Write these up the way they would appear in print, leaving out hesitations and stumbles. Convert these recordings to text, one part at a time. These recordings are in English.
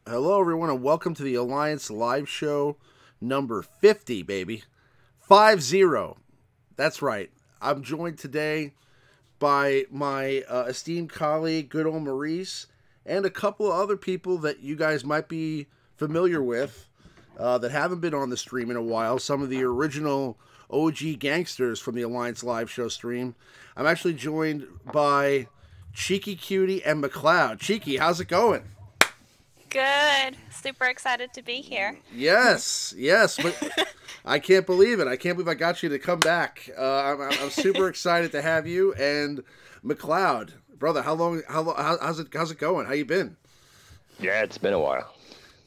Hello, everyone, and welcome to the Alliance live show number 50, baby. 50. That's right. I'm joined today by my esteemed colleague, good old Maurice, and a couple of other people that you guys might be familiar with that haven't been on the stream in a while. Some of the original OG gangsters from the Alliance live show stream. I'm actually joined by Cheeky Cutie and McLeod. Cheeky, how's it going? Good. Super excited to be here. Yes, but I can't believe it. I can't believe I got you to come back. I'm super excited to have you. And McLeod, brother, how's it going? How you been? Yeah, it's been a while.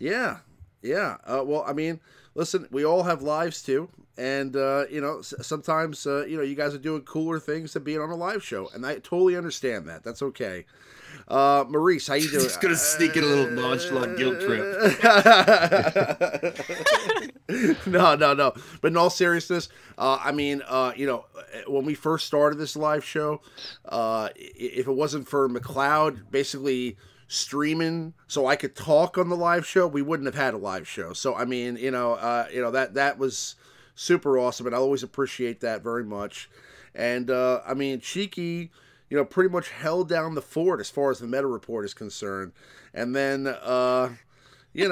Yeah. Well, I mean, listen, we all have lives too, and sometimes you guys are doing cooler things than being on a live show, and I totally understand that. That's okay. Maurice, how you doing? Just gonna sneak in a little nonchalant guilt trip. No. But in all seriousness, when we first started this live show, if it wasn't for McLeod basically streaming so I could talk on the live show, we wouldn't have had a live show. So I mean, that was super awesome, and I always appreciate that very much. And Cheeky, pretty much held down the fort as far as the meta report is concerned. And then, she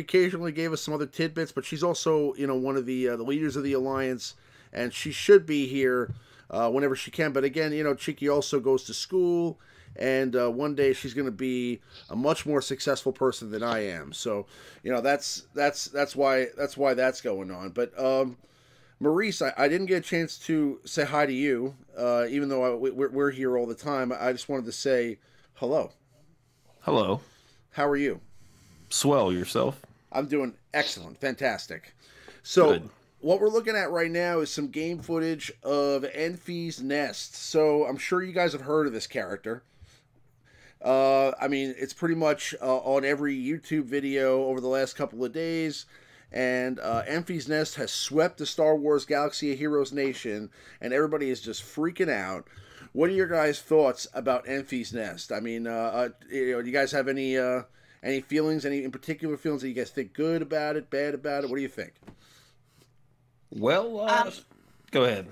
occasionally gave us some other tidbits, but she's also, one of the leaders of the Alliance, and she should be here whenever she can. But again, Cheeky also goes to school, and one day she's going to be a much more successful person than I am. So, that's why that's going on. But, Maurice, I didn't get a chance to say hi to you, even though we're here all the time. I just wanted to say hello. Hello. How are you? Swell, yourself? I'm doing excellent. Fantastic. So, Good. What we're looking at right now is some game footage of Enfys Nest. So, I'm sure you guys have heard of this character. It's pretty much on every YouTube video over the last couple of days. And Enfys Nest has swept the Star Wars Galaxy of Heroes nation, and everybody is just freaking out. What are your guys' thoughts about Enfys Nest? I mean, do you guys have any feelings, any in particular feelings that you guys think good about it, bad about it? What do you think? Well, go ahead.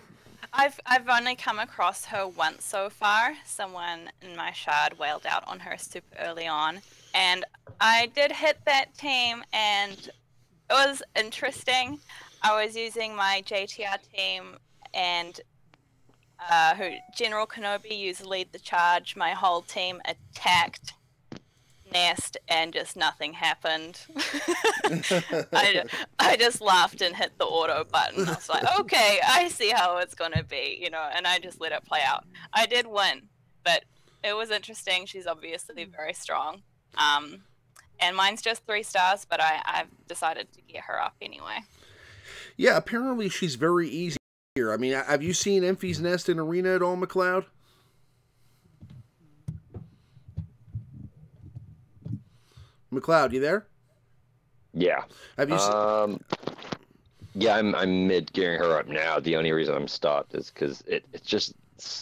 I've only come across her once so far. Someone in my shard wailed out on her super early on, and I did hit that team, and it was interesting. I was using my JTR team, and General Kenobi used lead the charge. My whole team attacked Nest, and just nothing happened. I just laughed and hit the auto button. I was like, okay, I see how it's gonna be, and I just let it play out. I did win, but it was interesting. She's obviously very strong. And mine's just 3 stars, but I've decided to get her up anyway. Yeah, apparently she's very easy here. I mean, have you seen Enfys Nest in Arena at all, McLeod? McLeod, you there? Yeah. Have you seen... Yeah, I'm mid-gearing her up now. The only reason I'm stopped is because it's just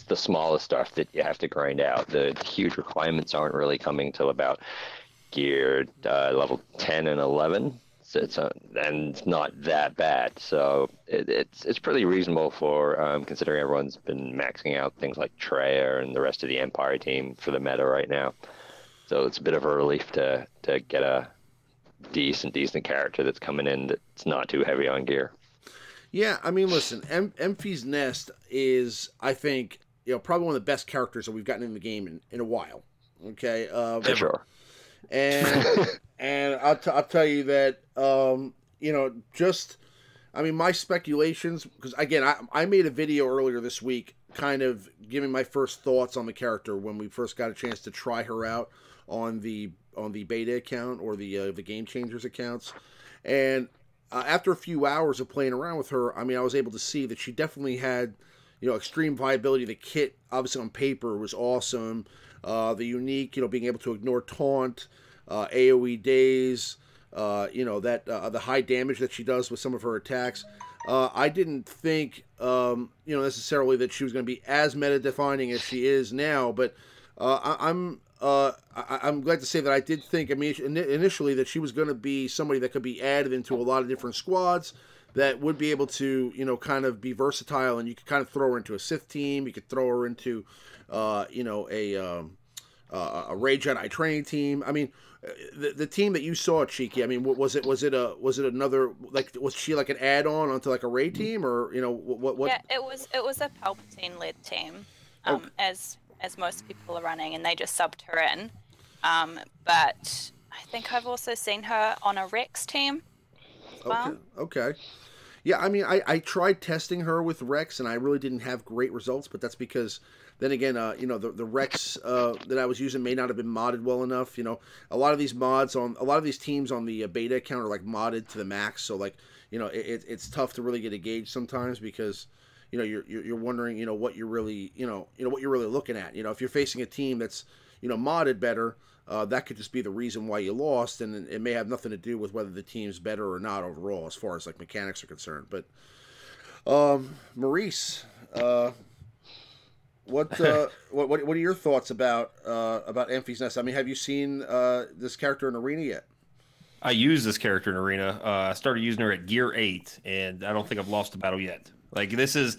the smallest stuff that you have to grind out. The huge requirements aren't really coming till about gear level 10 and 11, so it's not that bad, so it's pretty reasonable for considering everyone's been maxing out things like Treya and the rest of the Empire team for the meta right now. So it's a bit of a relief to get a decent character that's coming in that's not too heavy on gear. Yeah, I mean, listen, Enfys Nest is, I think, probably one of the best characters that we've gotten in the game in a while. Okay, for sure. And I'll tell you that my speculations, because again I made a video earlier this week kind of giving my first thoughts on the character when we first got a chance to try her out on the beta account or the Game Changers accounts, and after a few hours of playing around with her, I was able to see that she definitely had extreme viability. The kit obviously on paper was awesome. The unique, being able to ignore taunt, AoE daze, the high damage that she does with some of her attacks. I didn't think, necessarily that she was going to be as meta-defining as she is now, but I'm I'm glad to say that I did think, I mean, initially that she was going to be somebody that could be added into a lot of different squads that would be able to, you know, kind of be versatile, and you could kind of throw her into a Sith team. You could throw her into, you know, a Ray Jedi training team. I mean, the team that you saw, Cheeky. I mean, was it another, like, was she like an add-on onto like a Ray team, or you know what? Yeah, it was a Palpatine led team, as most people are running, and they just subbed her in. But I think I've also seen her on a Rex team as well. Okay. Yeah, I mean, I tried testing her with Rex, and I really didn't have great results, but that's because, then again, you know, the Rex that I was using may not have been modded well enough. You know, a lot of these teams on the beta account are like modded to the max, so like, you know, it's tough to really get a gauge sometimes because, you know, you're wondering, you know, what you're really, what you're really looking at. You know, if you're facing a team that's, you know, modded better, that could just be the reason why you lost, and it may have nothing to do with whether the team's better or not overall, as far as like mechanics are concerned. But Maurice, what are your thoughts about Enfys Nest? I mean, have you seen this character in Arena yet? I use this character in Arena. I started using her at Gear 8, and I don't think I've lost a battle yet. Like, this is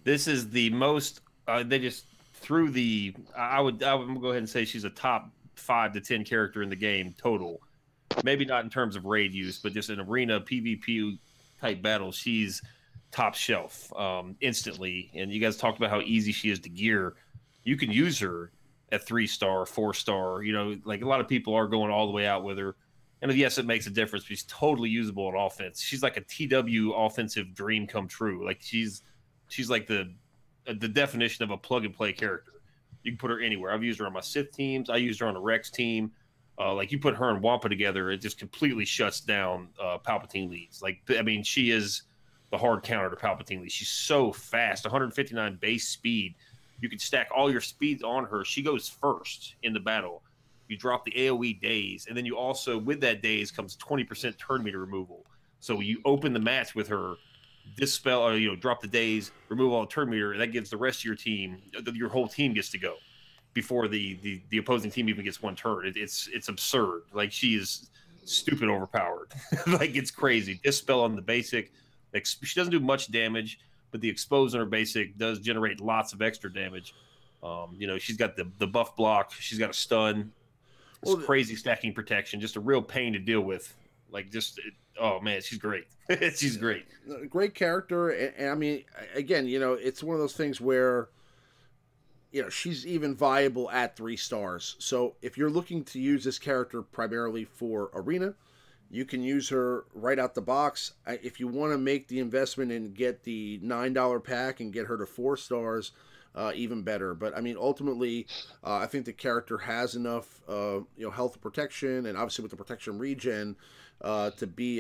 the most. They just threw the. I would go ahead and say she's a top 5 to 10 character in the game total. Maybe not in terms of raid use, but just in Arena PvP type battles, she's top shelf instantly. And you guys talked about how easy she is to gear. You can use her at 3-star, 4-star. You know, like a lot of people are going all the way out with her. And yes, it makes a difference, but she's totally usable on offense. She's like a TW offensive dream come true. Like she's like the definition of a plug and play character. You can put her anywhere. I've used her on my Sith teams. I used her on a Rex team. Like you put her and Wampa together, it just completely shuts down Palpatine leads. Like, I mean, she is the hard counter to Palpatine leads. She's so fast, 159 base speed. You can stack all your speeds on her. She goes first in the battle. You drop the AoE daze, and then you also, with that daze comes 20% turn meter removal. So you open the match with her, dispel, or drop the daze, remove all the turn meter, and that gives the rest of your team, your whole team gets to go before the opposing team even gets one turn. It's absurd. Like, she is stupid overpowered. Like, it's crazy. Dispel on the basic. She doesn't do much damage, but the expose on her basic does generate lots of extra damage. She's got the buff block. She's got a stun. It's crazy stacking protection. Just a real pain to deal with. Like, oh man, she's great. She's great. Great character, and I mean, again, it's one of those things where, she's even viable at 3 stars. So if you're looking to use this character primarily for Arena, you can use her right out the box. If you want to make the investment and get the $9 pack and get her to 4 stars, even better. But I mean, ultimately, I think the character has enough, health protection, and obviously with the protection regen, to be,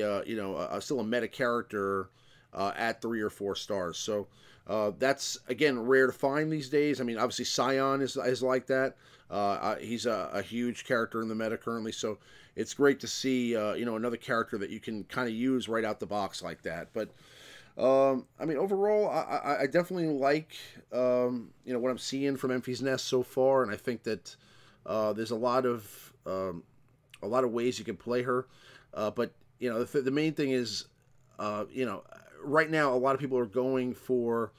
still a meta character at 3 or 4 stars. So that's, again, rare to find these days. I mean, obviously Scion is like that. He's a huge character in the meta currently, so it's great to see another character that you can kind of use right out the box like that. But I mean, overall, I definitely like what I'm seeing from Enfys Nest so far, and I think that there's a lot of ways you can play her. But the main thing is, right now a lot of people are going for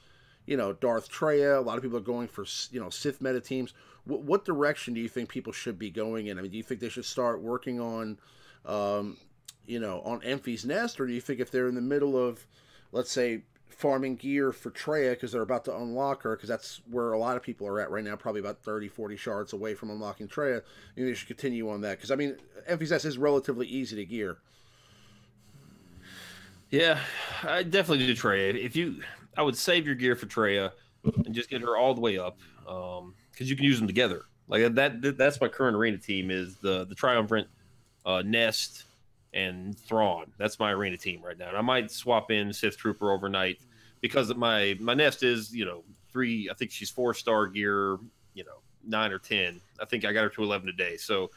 Darth Treya. A lot of people are going for Sith meta teams. What direction do you think people should be going in? I mean, do you think they should start working on on Enfys Nest, or do you think if they're in the middle of, let's say, farming gear for Treya because they're about to unlock her, because that's where a lot of people are at right now, probably about 30-40 shards away from unlocking Treya, you they should continue on that? Because, I mean, Enfys Nest is relatively easy to gear. Yeah, I definitely do Treya. I would save your gear for Treya and just get her all the way up, because you can use them together. Like that's my current Arena team, is the Triumvirate, Nest, and Thrawn. That's my Arena team right now. And I might swap in Sith Trooper overnight, because my Nest is 3. I think she's 4-star gear, 9 or 10. I think I got her to 11 today. So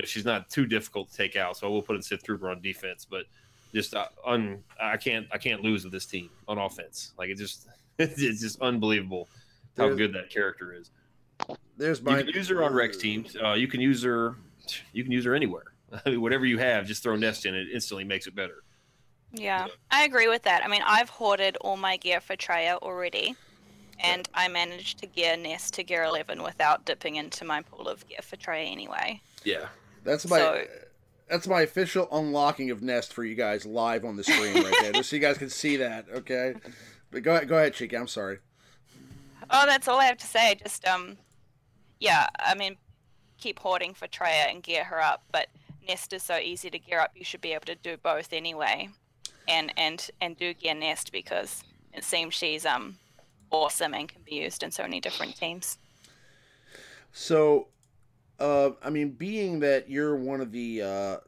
she's not too difficult to take out. So I will put in Sith Trooper on defense, but just I can't lose with this team on offense. Like, it's just unbelievable how good that character is. There's You my. can use her on Rex teams. You can use her. You can use her anywhere. I mean, whatever you have, just throw Nest in. It instantly makes it better. Yeah, I agree with that. I mean, I've hoarded all my gear for Treya already, and I managed to gear Nest to gear 11 without dipping into my pool of gear for Treya anyway. Yeah. That's my official unlocking of Nest for you guys live on the screen right there, just so you guys can see that. Okay, but go ahead, Chica. I'm sorry. Oh, that's all I have to say. Just yeah. I mean, keep hoarding for Treya and gear her up, but Nest is so easy to gear up. You should be able to do both anyway, and do gear Nest because it seems she's awesome and can be used in so many different teams. So, I mean, being that you're one of the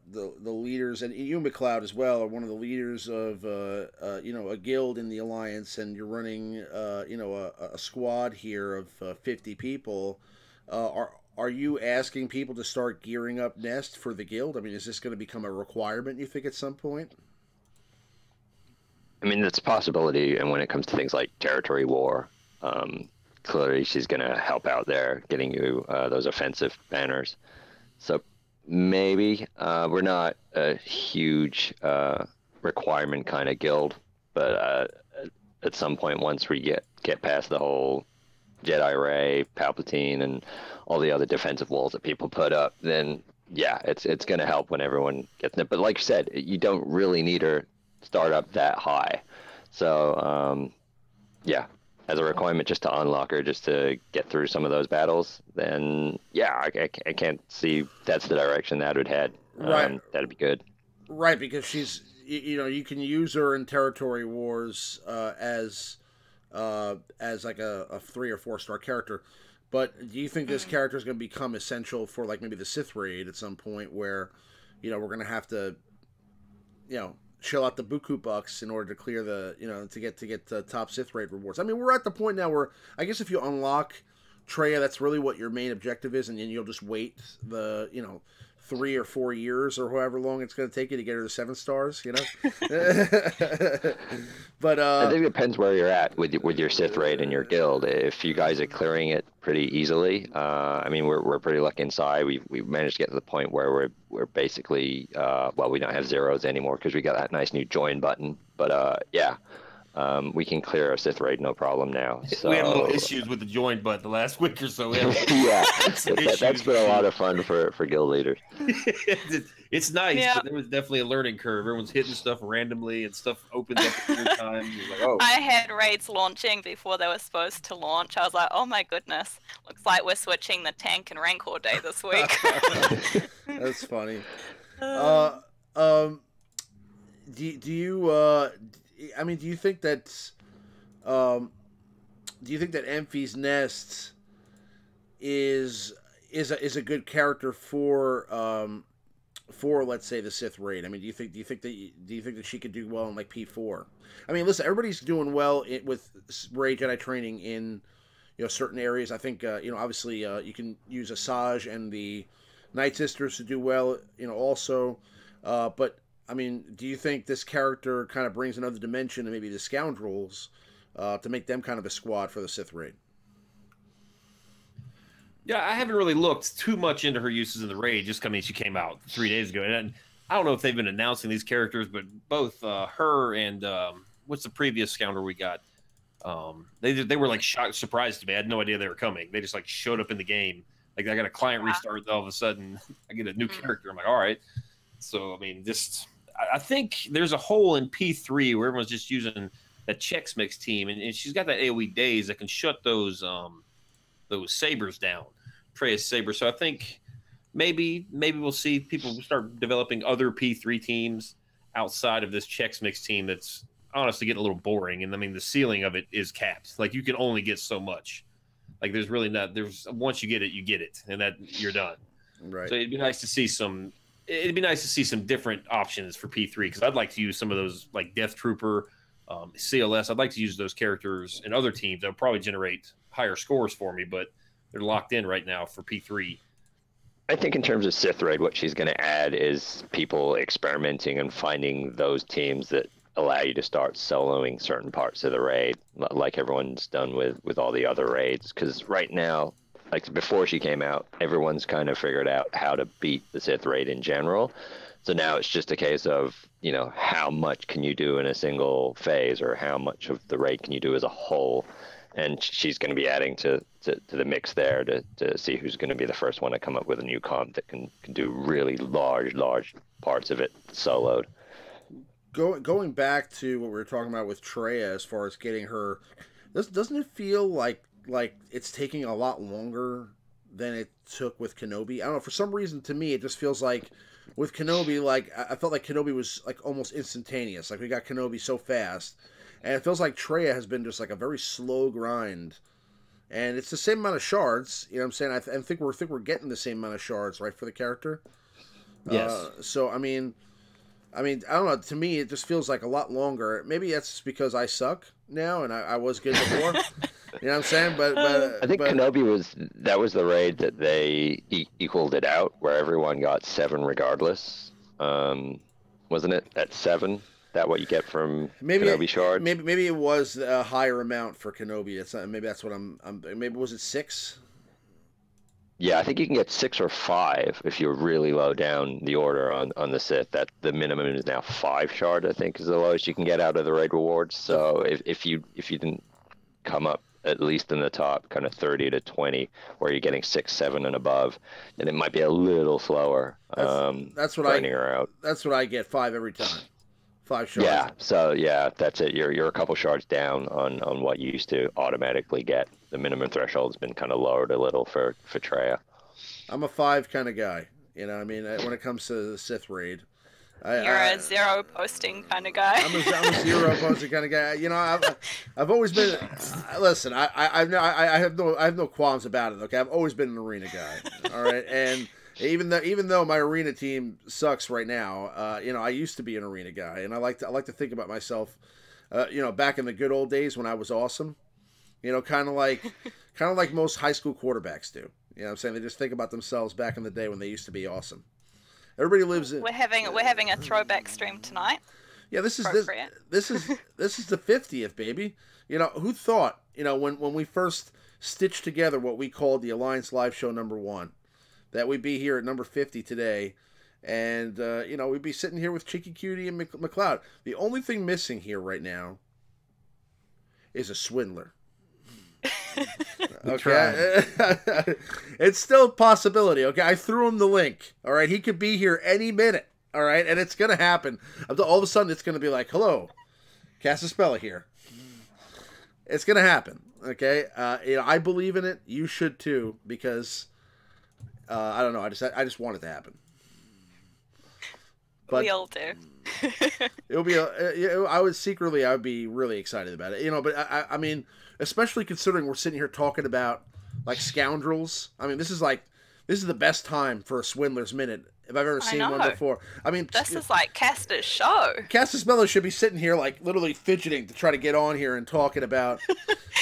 leaders, and you, McLeod, as well, are one of the leaders of a guild in the Alliance, and you're running a squad here of 50 people. Are you asking people to start gearing up Nest for the guild? I mean, is this going to become a requirement, you think, at some point? I mean, it's a possibility, and when it comes to things like territory war, clearly she's going to help out there, getting you those offensive banners. So maybe we're not a huge requirement kind of guild, but at some point, once we get past the whole Jedi Ray, Palpatine, and all the other defensive walls that people put up, then yeah, it's going to help when everyone gets it. But like you said, you don't really need her start up that high. So yeah, as a requirement just to unlock her, just to get through some of those battles, then yeah, I can't see that's the direction that would head. Right. That'd be good. Right, because she's, you can use her in territory wars as like a 3 or 4 star character. But do you think this character is going to become essential for like maybe the Sith raid at some point, where we're going to have to shell out the buku bucks in order to clear the to get the top Sith raid rewards? I mean, we're at the point now where I guess if you unlock Treya, that's really what your main objective is, and then you'll just wait the 3 or 4 years or however long it's going to take you to get her to 7 stars, But I think it depends where you're at with your Sith raid and your guild. If you guys are clearing it pretty easily, I mean, we're pretty lucky inside. We've managed to get to the point where we're basically we don't have zeros anymore because we got that nice new join button. But yeah. We can clear our Sith raid no problem now. So... We had a little issues with the join button the last week or so. Yeah, that's been a lot of fun for guild leaders. It's nice, but there was definitely a learning curve. Everyone's hitting stuff randomly and stuff opens up at your time. You're like, oh. I had raids launching before they were supposed to launch. I was like, oh my goodness, looks like we're switching the tank and rancor day this week. That's funny. Do you I mean, do you think that Enfys Nest is a good character for let's say the Sith raid? I mean, do you think that she could do well in like P4? I mean, listen, everybody's doing well with raid Jedi training in certain areas. I think obviously you can use Asajj and the Night Sisters to do well, also, but. I mean, do you think this character kind of brings another dimension to maybe the Scoundrels to make them kind of a squad for the Sith raid? Yeah, I haven't really looked too much into her uses in the raid. Just I mean, she came out 3 days ago, and I don't know if they've been announcing these characters, but both her and what's the previous Scoundrel we got? They were like shocked, surprised to me. I had no idea they were coming. They just like showed up in the game. Like I got a client restart, all of a sudden I get a new character. I'm like, all right. So I mean, I think there's a hole in P3 where everyone's just using that Chex Mix team, and she's got that AoE daze that can shut those sabers down, Treya's saber. So I think maybe we'll see people start developing other P3 teams outside of this Chex Mix team that's honestly getting a little boring. And I mean, the ceiling of it is capped. Like you can only get so much. Like there's really not. Once you get it, and that you're done. Right. So it'd be nice to see some. It'd be nice to see some different options for P3 because I'd like to use some of those like Death Trooper, CLS. I'd like to use those characters in other teams that would probably generate higher scores for me, but they're locked in right now for P3. I think in terms of Sith Raid, what she's going to add is people experimenting and finding those teams that allow you to start soloing certain parts of the raid, like everyone's done with all the other raids. Because right now, like before she came out, everyone's kind of figured out how to beat the Sith raid in general. So now it's just a case of, you know, how much can you do in a single phase, or how much of the raid can you do as a whole? And she's going to be adding to the mix there to see who's going to be the first one to come up with a new comp that can do really large parts of it soloed. Going back to what we were talking about with Traya as far as getting her, doesn't it feel like it's taking a lot longer than it took with Kenobi? I don't know. For some reason, to me, it just feels like with Kenobi, like I felt like Kenobi was like almost instantaneous. Like we got Kenobi so fast, and it feels like Traya has been just like a very slow grind. And it's the same amount of shards. You know what I'm saying? I think we're getting the same amount of shards, right, for the character. Yes. So I mean, I don't know. To me, it just feels like a lot longer. Maybe that's just because I suck now, and I was good before. You know what I'm saying? But I think Kenobi was the raid that they equaled it out, where everyone got 7 regardless. Wasn't it at 7? That what you get from Kenobi shards? Maybe it was a higher amount for Kenobi. It's maybe that's what I'm. Maybe was it 6? Yeah, I think you can get 6 or 5 if you're really low down the order on the Sith. That the minimum is now 5 shard, I think, is the lowest you can get out of the raid rewards. So if you didn't come up at least in the top kind of 30 to 20, where you're getting 6, 7 and above, then it might be a little slower. That's what grinding her out. That's what I get, 5 every time. 5 shards. Yeah, so yeah, that's it. You're a couple shards down on what you used to automatically get. The minimum threshold's been kind of lowered a little for Traya. I'm a 5 kind of guy. You know, I mean, when it comes to the Sith raid, you're a 0 posting kind of guy. I'm a 0 posting kind of guy. You know, I've always been. Listen, I have no qualms about it. Okay, I've always been an arena guy. All right, and even though my arena team sucks right now, you know, I used to be an arena guy, and I like to think about myself, you know, back in the good old days when I was awesome. You know, kind of like most high school quarterbacks do. You know what I'm saying? They just think about themselves back in the day when they used to be awesome. Everybody lives in. We're having a throwback stream tonight. Yeah, this is the 50th, baby. You know, who thought, you know, when we first stitched together what we called the Alliance Live Show #1, that we'd be here at number 50 today, and you know, we'd be sitting here with Cheeky Cutie and McLeod. The only thing missing here right now is a swindler. Okay, it's still a possibility. Okay, I threw him the link. All right, he could be here any minute. All right, and it's gonna happen. All of a sudden, it's gonna be like, "Hello, Cassispella here." It's gonna happen. Okay, you know, I believe in it. You should too, because I don't know. I just want it to happen. But we all do. It'll be. I would be really excited about it. You know, but I mean, especially considering we're sitting here talking about like scoundrels. I mean, this is the best time for a Swindler's Minute if I've ever seen one before. I mean, this is like Castor's show. Cassispella should be sitting here like literally fidgeting to try to get on here and talking about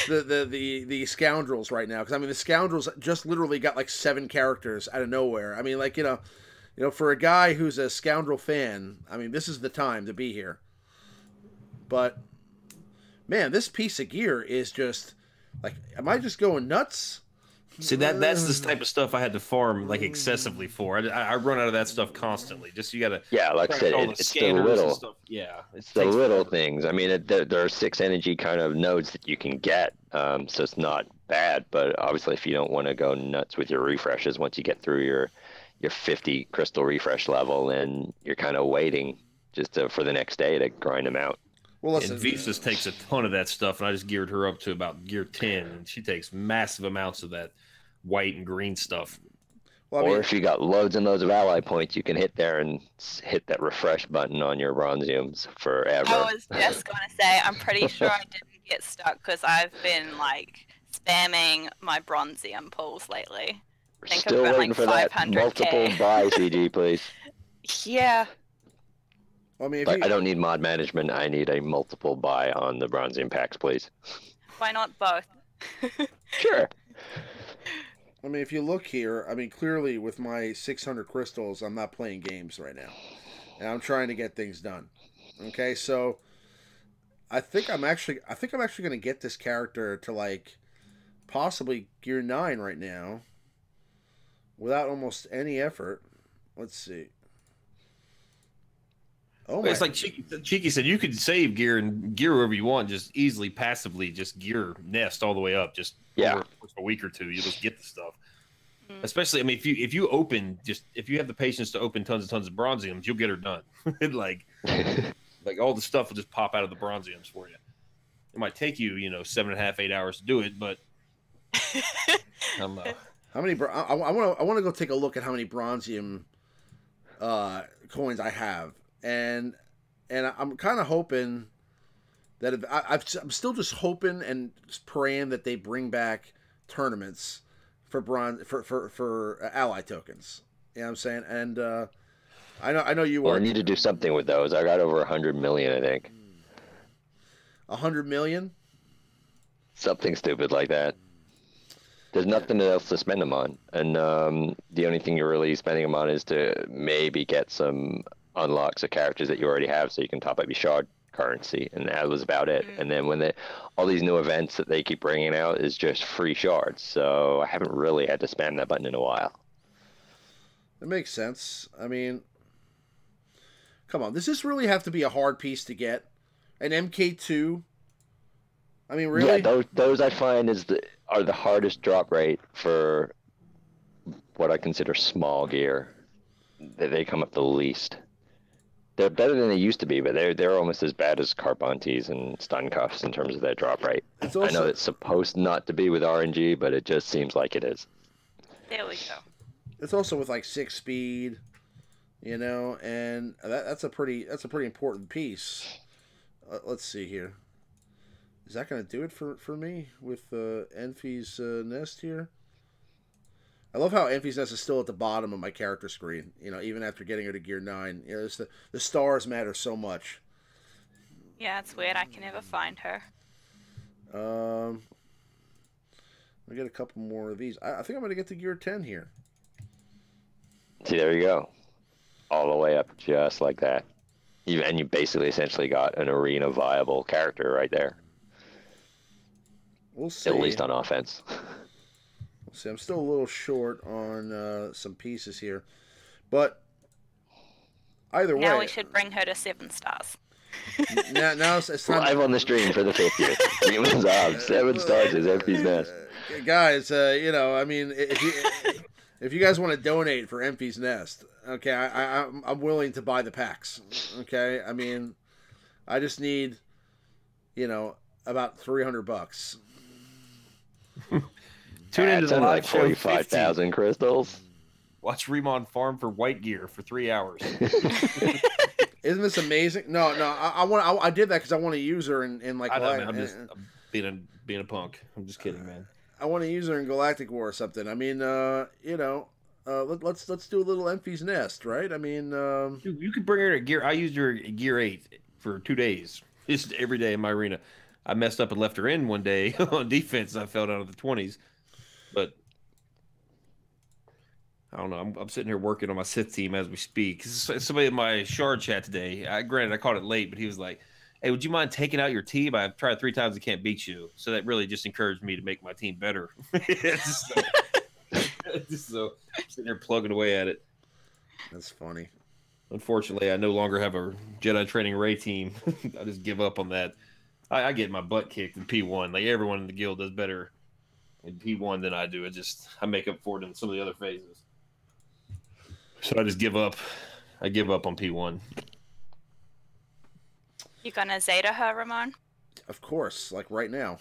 the scoundrels right now, because I mean the scoundrels just literally got like 7 characters out of nowhere. I mean, like, you know, for a guy who's a scoundrel fan, I mean, this is the time to be here. But man, this piece of gear is just like, am I just going nuts? See, that's the type of stuff I had to farm like excessively for. I run out of that stuff constantly. Just you gotta like I said, it's the little stuff. Yeah, it's the little things. I mean, there are 6 energy kind of nodes that you can get, so it's not bad. But obviously, if you don't want to go nuts with your refreshes, once you get through your 50 crystal refresh level, and you're kind of waiting just for the next day to grind them out. Well, listen, and Visas takes a ton of that stuff, and I just geared her up to about gear 10, and she takes massive amounts of that white and green stuff. Well, I mean, or if you got loads and loads of ally points, you can hit there and hit that refresh button on your bronziums forever. I was just going to say, I'm pretty sure I didn't get stuck because I've been like spamming my bronzium pulls lately. We're still waiting for that multiple buy, CG, please. Yeah. I mean, I don't need mod management. I need a multiple buy on the bronzium packs, please. Why not both? Sure. I mean, if you look here, I mean, clearly with my 600 crystals, I'm not playing games right now, and I'm trying to get things done. Okay, so I think I'm actually going to get this character to like possibly Gear 9 right now without almost any effort. Let's see. Oh my. It's like Cheeky said, you could save gear and gear wherever you want, just easily, passively, just gear Nest all the way up. Just over a week or two, you just get the stuff. Especially, I mean, if you open, if you have the patience to open tons and tons of bronziums, you'll get her done. like all the stuff will just pop out of the bronziums for you. It might take you, 7.5, 8 hours to do it, but how many? I want to go take a look at how many bronzium coins I have, and I'm kind of hoping that I'm still just hoping and praying that they bring back tournaments for for ally tokens. You know what I'm saying? And I know you. Well, I need to do something with those. I got over 100 million, I think. 100 million? Something stupid like that. There's nothing else to spend them on, and the only thing you're really spending them on is to maybe get some unlocks of characters that you already have, so you can top up your shard currency, and that was about it. And then when all these new events that they keep bringing out is just free shards, so I haven't really had to spam that button in a while. That makes sense. I mean, come on, does this really have to be a hard piece to get? An MK2? I mean, really? Yeah, those I find are the hardest drop rate for what I consider small gear. They come up the least. They're better than they used to be, but they're almost as bad as Carbontes and Stun Cuffs in terms of their drop rate. I know it's supposed not to be with RNG, but it just seems like it is. There we go. It's also with like 6 speed, and that's a pretty important piece. Let's see here. Is that going to do it for me with Enfys Nest here? I love how Enfys Nest is still at the bottom of my character screen, even after getting her to Gear 9. It's the stars matter so much. Yeah, it's weird. I can never find her. I'll get a couple more of these. I think I'm going to get to Gear 10 here. See, there you go. All the way up just like that. And you basically essentially got an arena viable character right there. We'll see. At least on offense. We'll see. I'm still a little short on some pieces here. But either way. Now we should bring her to 7 stars. now it's time. Live on the stream for the 50th. Demons Off, 7 stars is Enfys Nest. Guys, I mean, if you guys want to donate for Enfys Nest, okay, I'm willing to buy the packs. Okay, I mean, I just need, about $300. Tune into the like live show 45,000 crystals. Watch Remon farm for white gear for 3 hours. Isn't this amazing? No, I did that because I want to use her in like. I know, man. I'm just being a punk. I'm just kidding, man. I want to use her in Galactic War or something. I mean, let's do a little Enfys Nest, right? I mean, dude, you could bring her to gear. I used her at Gear 8 for 2 days, just every day in my arena. I messed up and left her in one day on defense. I fell down to the 20s, but I don't know. I'm sitting here working on my Sith team as we speak. Somebody in my shard chat today. Granted, I caught it late, but he was like, "Hey, would you mind taking out your team? I've tried 3 times and can't beat you." So that really just encouraged me to make my team better. So sitting there plugging away at it. That's funny. Unfortunately, I no longer have a Jedi Training Ray team. I just give up on that. I get my butt kicked in P1. Like everyone in the guild does better in P1 than I do. I make up for it in some of the other phases. So I just give up. I give up on P1. You gonna Zeta her, Ramon? Of course, like right now.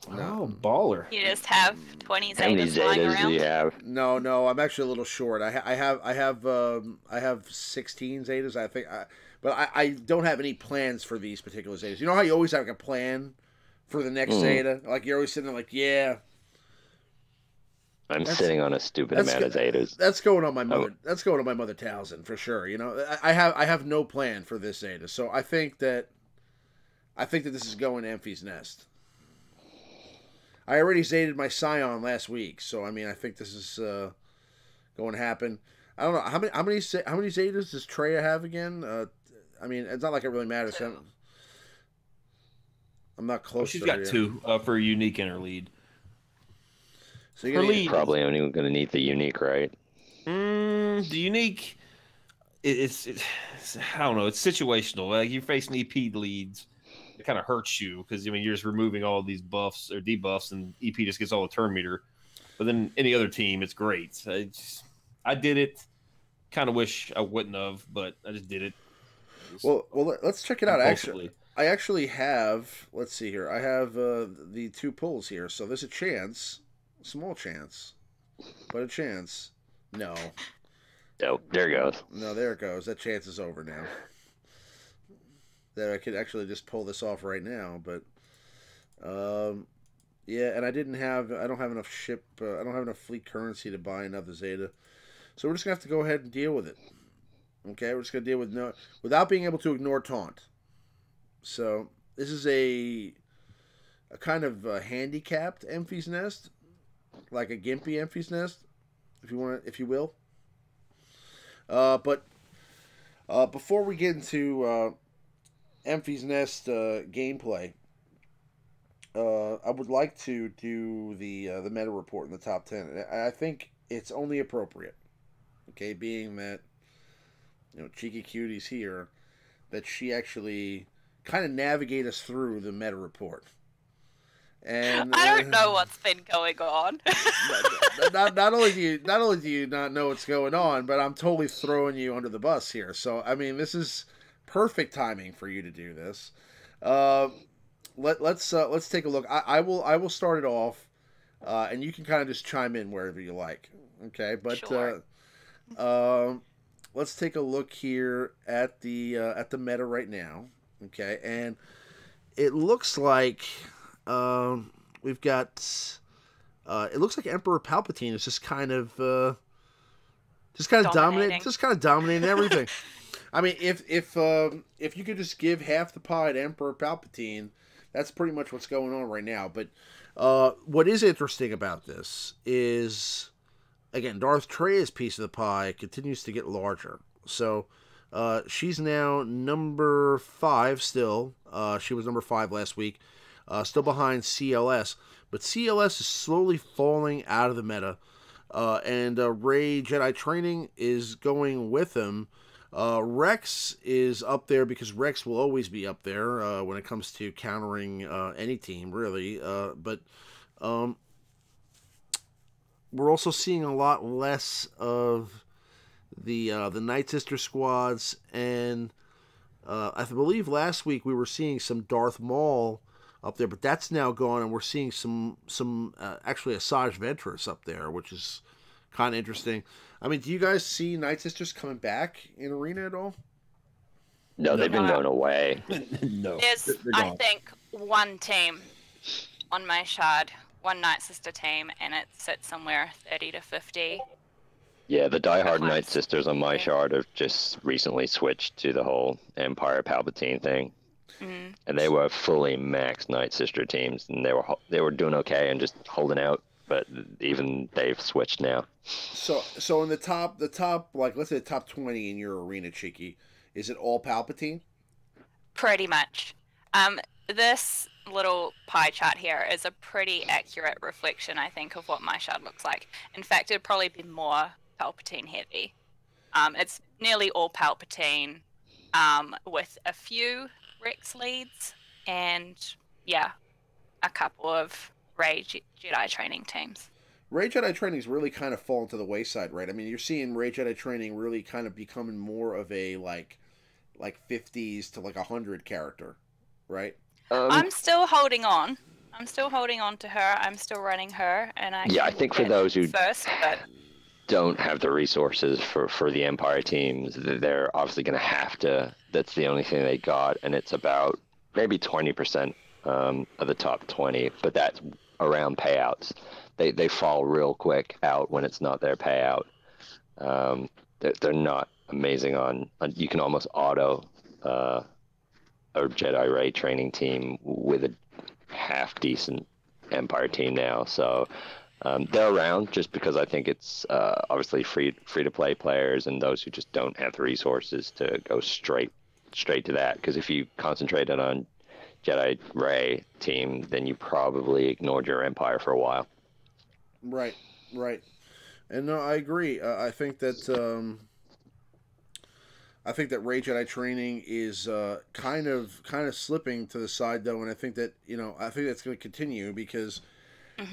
Oh, baller! You just have 20 How many Zetas flying Zetas around? do you have? No, I'm actually a little short. I have 16 Zetas. I think, but I don't have any plans for these particular Zetas. You know how you always have like a plan for the next Zeta? Like you're always sitting there like, yeah. I'm sitting on a stupid amount of Zetas. That's going on my mother. Oh. That's going on my mother Towson for sure. I have no plan for this Zeta. So I think that this is going to Enfys Nest. I already Zeted my Scion last week, so I mean I think this is going to happen. I don't know how many Zetas does Treya have again? I mean it's not like it really matters. I'm I'm not close. She's to got her yet. 2 for a unique in her lead. So you're gonna lead- Probably only going to need the unique, right? The unique, it's I don't know. It's situational. Like you're facing EP leads, it kind of hurts you because you're just removing all these buffs or debuffs, and EP just gets all the turn meter. But then any other team, it's great. I did it. Kind of wish I wouldn't have, but I just did it. Well, let's check it out. Impulsively. I actually have. Let's see here. I have the 2 pulls here, so there's a chance, small chance, but a chance. No. Oh, there it goes. No, there it goes. That chance is over now. That I could actually just pull this off right now, but yeah, and I don't have enough I don't have enough fleet currency to buy another Zeta. So we're just gonna have to go ahead and deal with it. Okay, we're just gonna deal with without being able to ignore taunt. So this is a kind of handicapped Enfys Nest, like a gimpy Enfys Nest, if you will. But before we get into Enfys Nest gameplay, I would like to do the meta report in the top 10. I think it's only appropriate, okay, being that Cheeky Cutie's here, that she actually kind of navigate us through the meta report. And I don't know what's been going on. not only do you not know what's going on, but I'm totally throwing you under the bus here. So I mean, this is perfect timing for you to do this. Let's take a look. I will start it off, and you can kind of just chime in wherever you like. Okay, but Sure. Let's take a look here at the meta right now. Okay, and it looks like we've got. It looks like Emperor Palpatine is just kind of dominating everything. I mean, if you could just give half the pie to Emperor Palpatine, that's pretty much what's going on right now. But what is interesting about this is, again, Darth Treya's piece of the pie continues to get larger. So she's now number 5 still. She was number 5 last week. Still behind CLS. But CLS is slowly falling out of the meta. And Rey Jedi Training is going with him. Rex is up there because Rex will always be up there when it comes to countering any team, really. But we're also seeing a lot less of the Night Sister squads, and I believe last week we were seeing some Darth Maul up there, but that's now gone, and we're seeing some actually Asajj Ventress up there, which is kind of interesting. I mean, do you guys see Night Sisters coming back in Arena at all? No, they've been going away. No. There's, they're I gone. think, one team on my shard, one Night Sister team, and it sits somewhere 30 to 50. Yeah, the diehard Nice. Night Sisters on my shard have just recently switched to the whole Empire Palpatine thing. Mm. And they were fully maxed Night Sister teams, and they were doing okay and just holding out. But even they've switched now. So in the top, like, let's say the top 20 in your Arena, Cheeky, is it all Palpatine? Pretty much. This little pie chart here is a pretty accurate reflection, I think, of what my shard looks like. In fact, it'd probably be more Palpatine heavy. It's nearly all Palpatine, with a few Rex leads, and yeah, a couple of Rey Jedi Training teams. Rey Jedi Training's really kind of fallen to the wayside, right? I mean, you're seeing Rey Jedi Training really kind of becoming more of a like 50s to like 100 character, right? I'm still holding on. I'm still holding on to her. I'm still running her, and I think for those who first, but don't have the resources for the Empire teams, they're obviously going to have to. That's the only thing they got, and it's about maybe 20% of the top 20, but that's around payouts. They fall real quick out when it's not their payout. They're not amazing on. You can almost auto a Jedi Rey training team with a half decent Empire team now. So they're around just because I think it's obviously free to play players and those who just don't have the resources to go straight to that. Because if you concentrated on Jedi Rey team, then you probably ignored your Empire for a while. Right, right. And no, I agree. I think that Rey Jedi training is kind of slipping to the side though, and I think that I think that's going to continue because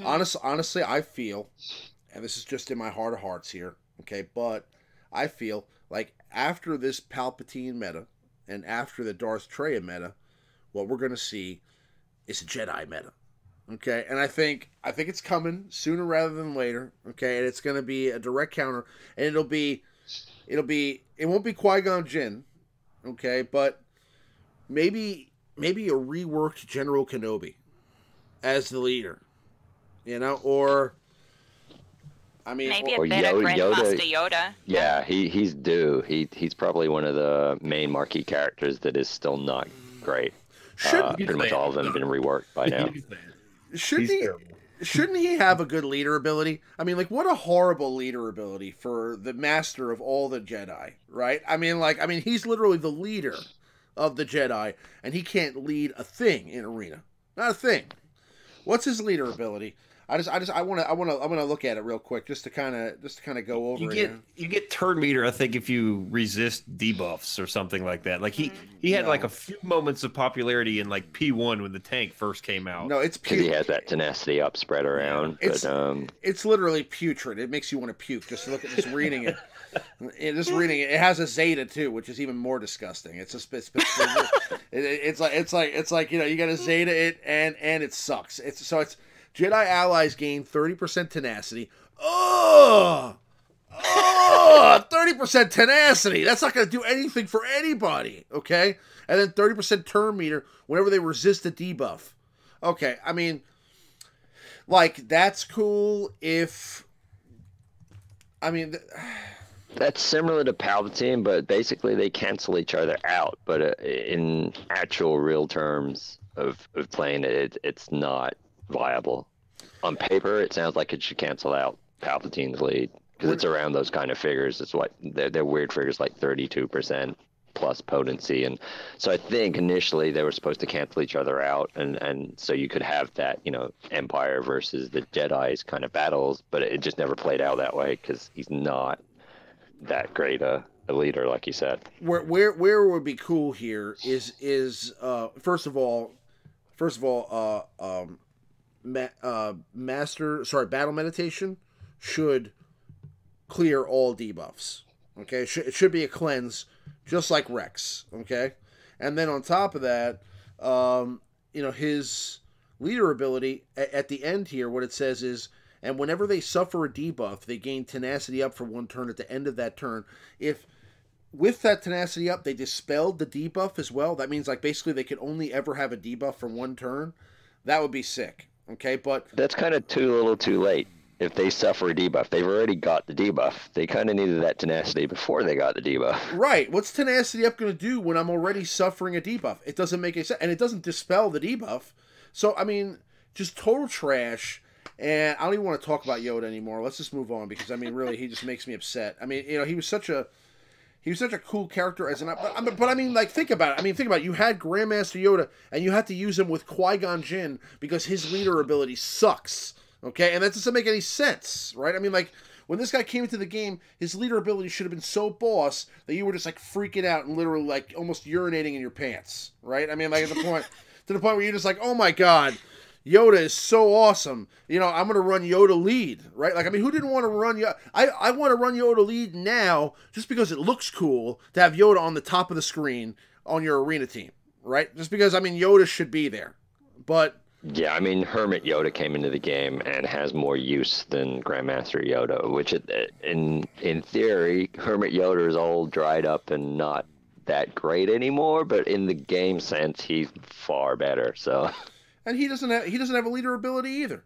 honestly, I feel, and this is just in my heart of hearts here, okay, but I feel like after this Palpatine meta and after the Darth Traya meta, what we're going to see is a Jedi meta. Okay, and I think it's coming sooner rather than later. Okay, and it's going to be a direct counter, and it won't be Qui-Gon Jinn. Okay, but maybe a reworked General Kenobi as the leader, or I mean, maybe a better Grandmaster Yoda. Yeah, he's due. He's probably one of the main marquee characters that is still not great. Pretty much all of them have been reworked by now. Shouldn't he have a good leader ability? I mean, like, what a horrible leader ability for the master of all the Jedi, right? I mean, he's literally the leader of the Jedi, and he can't lead a thing in Arena. Not a thing. What's his leader ability? I want to look at it real quick just to kind of go over it. You get turn meter, I think, if you resist debuffs or something like that. Like he had like a few moments of popularity in like P1 when the tank first came out. No, it's because he has that tenacity up spread around. It's literally putrid. It makes you want to puke just to look at reading it. It has a Zeta too, which is even more disgusting. It's like you got a Zeta and it sucks. It's Jedi allies gain 30% tenacity. 30% tenacity. That's not going to do anything for anybody, okay? And then 30% turn meter whenever they resist a debuff. Okay, I mean, like, that's cool if... I mean... That's similar to Palpatine, but basically they cancel each other out. But in actual real terms of playing it, it's not viable. On paper, it sounds like it should cancel out Palpatine's lead because it's around those kind of figures. It's what they're weird figures like 32% plus potency, and so I think initially they were supposed to cancel each other out, and so you could have that Empire versus the Jedi's kind of battles, but it just never played out that way because he's not that great a leader, like you said. Where would be cool here is first of all, battle meditation should clear all debuffs. Okay, it should be a cleanse, just like Rex. Okay, and then on top of that, his leader ability at the end here, what it says is, and whenever they suffer a debuff, they gain tenacity up for 1 turn at the end of that turn. If with that tenacity up, they dispelled the debuff as well, that means like basically they could only ever have a debuff for 1 turn. That would be sick. Okay, but that's kind of too little too late. If they suffer a debuff, they've already got the debuff. They kind of needed that tenacity before they got the debuff. Right. What's tenacity up going to do when I'm already suffering a debuff? It doesn't make any sense, and it doesn't dispel the debuff. So I mean, just total trash. And I don't even want to talk about Yoda anymore. Let's just move on because I mean, really, he just makes me upset. I mean, he was such a cool character as an, but I mean, like, think about it. You had Grandmaster Yoda, and you had to use him with Qui-Gon Jinn because his leader ability sucks. Okay, and that doesn't make any sense, right? I mean, like, when this guy came into the game, his leader ability should have been so boss that you were just like freaking out and literally like almost urinating in your pants, right? I mean, like, to the point where you're just like, oh my god, Yoda is so awesome. I'm going to run Yoda lead, right? Like, I mean, who didn't want to run Yoda? I want to run Yoda lead now just because it looks cool to have Yoda on the top of the screen on your arena team, right? Just because, I mean, Yoda should be there. But... yeah, I mean, Hermit Yoda came into the game and has more use than Grandmaster Yoda, which in theory, Hermit Yoda is old, dried up, and not that great anymore, but in the game sense, he's far better, so... And he doesn't have a leader ability either.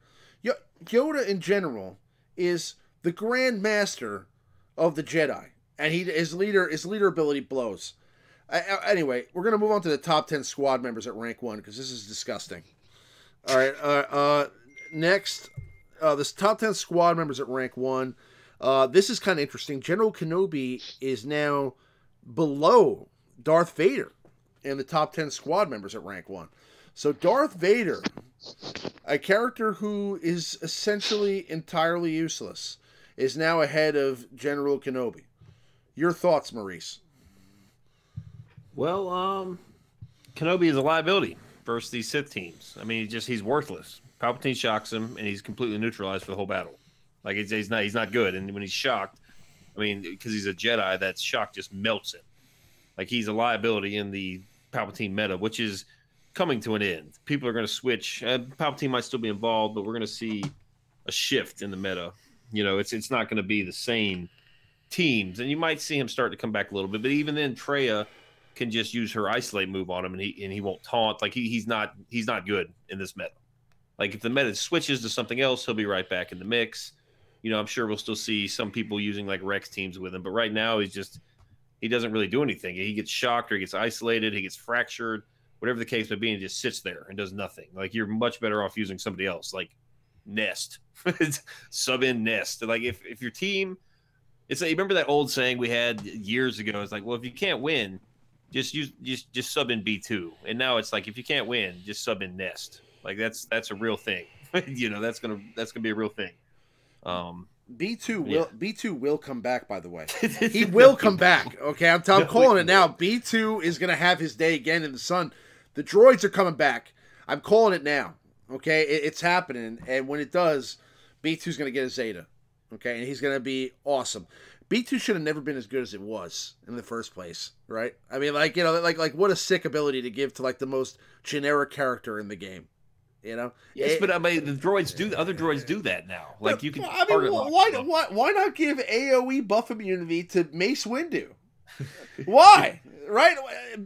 Yoda in general is the Grand Master of the Jedi, and his leader ability blows. Anyway, we're gonna move on to the top 10 squad members at rank 1 because this is disgusting. All right, next, this top 10 squad members at rank 1. This is kind of interesting. General Kenobi is now below Darth Vader in the top 10 squad members at rank 1. So Darth Vader, a character who is essentially entirely useless, is now ahead of General Kenobi. Your thoughts, Maurice? Well, Kenobi is a liability versus these Sith teams. I mean, he's worthless. Palpatine shocks him, and he's completely neutralized for the whole battle. Like he's not good. And when he's shocked, I mean, because he's a Jedi, that shock just melts him. Like he's a liability in the Palpatine meta, which is coming to an end. People are going to switch. Palpatine might still be involved, but we're going to see a shift in the meta. You know, it's not going to be the same teams, and you might see him start to come back a little bit. But even then, Traya can just use her isolate move on him, and he won't taunt. Like he's not good in this meta. Like if the meta switches to something else, he'll be right back in the mix. You know, I'm sure we'll still see some people using like Rex teams with him, but right now he doesn't really do anything. He gets shocked or he gets isolated, he gets fractured, whatever the case may be, and just sits there and does nothing. Like you're much better off using somebody else, like Nest, sub in Nest. Like if your team, it's like, remember that old saying we had years ago? It's like, well, if you can't win, just sub in B2. And now it's like if you can't win, just sub in Nest. Like that's a real thing. You know, that's gonna be a real thing. B2 will come back, by the way. He will come back. Okay, I'm calling it now. B2 is going to have his day again in the sun. The droids are coming back. I'm calling it now. Okay, it's happening, and when it does, B2 is going to get a Zeta. Okay, and he's going to be awesome. B2 should have never been as good as it was in the first place, right? I mean, like, you know, like what a sick ability to give to like the most generic character in the game. You know, yes, but I mean, other droids do that now. Like you can. I mean, why not give AOE buff immunity to Mace Windu? Why? Right?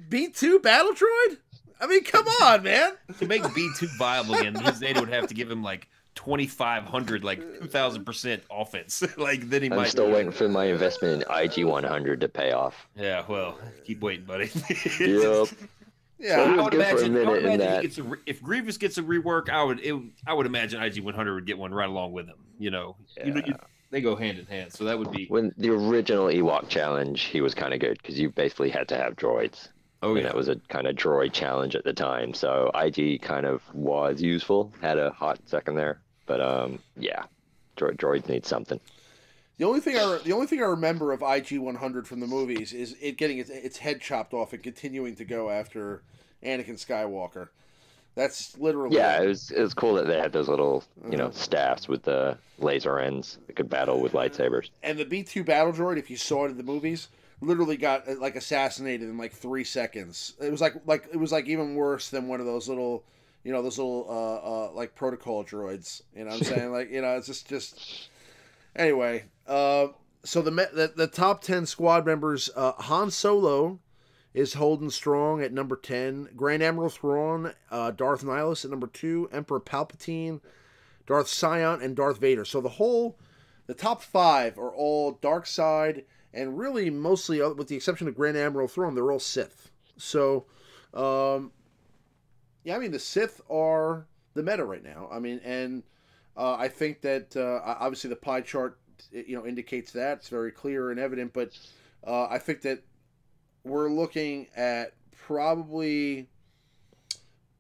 B2 battle droid? I mean, come on, man. To make B2 viable again, his Zeta would have to give him like 2,500, like 2,000% offense. Like then I'm still waiting for my investment in IG 100 to pay off. Yeah, well, keep waiting, buddy. Yep. Yeah, so I would imagine if Grievous gets a rework, I would imagine IG 100 would get one right along with him. You know, they go hand in hand. So that would be when the original Ewok challenge. He was kind of good because you basically had to have droids. Oh yeah, that was a kind of droid challenge at the time. So IG kind of was useful. Had a hot second there, but yeah, droids need something. The only thing I remember of IG 100 from the movies is it getting its head chopped off and continuing to go after Anakin Skywalker. That's literally it was cool that they had those little staffs with the laser ends that could battle with lightsabers. And the B2 battle droid, if you saw it in the movies, literally got like assassinated in like 3 seconds. It was like even worse than one of those little like protocol droids. You know what I'm saying? Like, you know, it's just anyway. So the top 10 squad members, Han Solo is holding strong at number 10. Grand Admiral Thrawn, Darth Nihilus at number 2. Emperor Palpatine, Darth Sion, and Darth Vader. So the top 5 are all dark side, and really mostly, with the exception of Grand Admiral Thrawn, they're all Sith. So, yeah, I mean, the Sith are the meta right now. I mean, and I think that obviously the pie chart indicates that. It's very clear and evident, but I think that we're looking at probably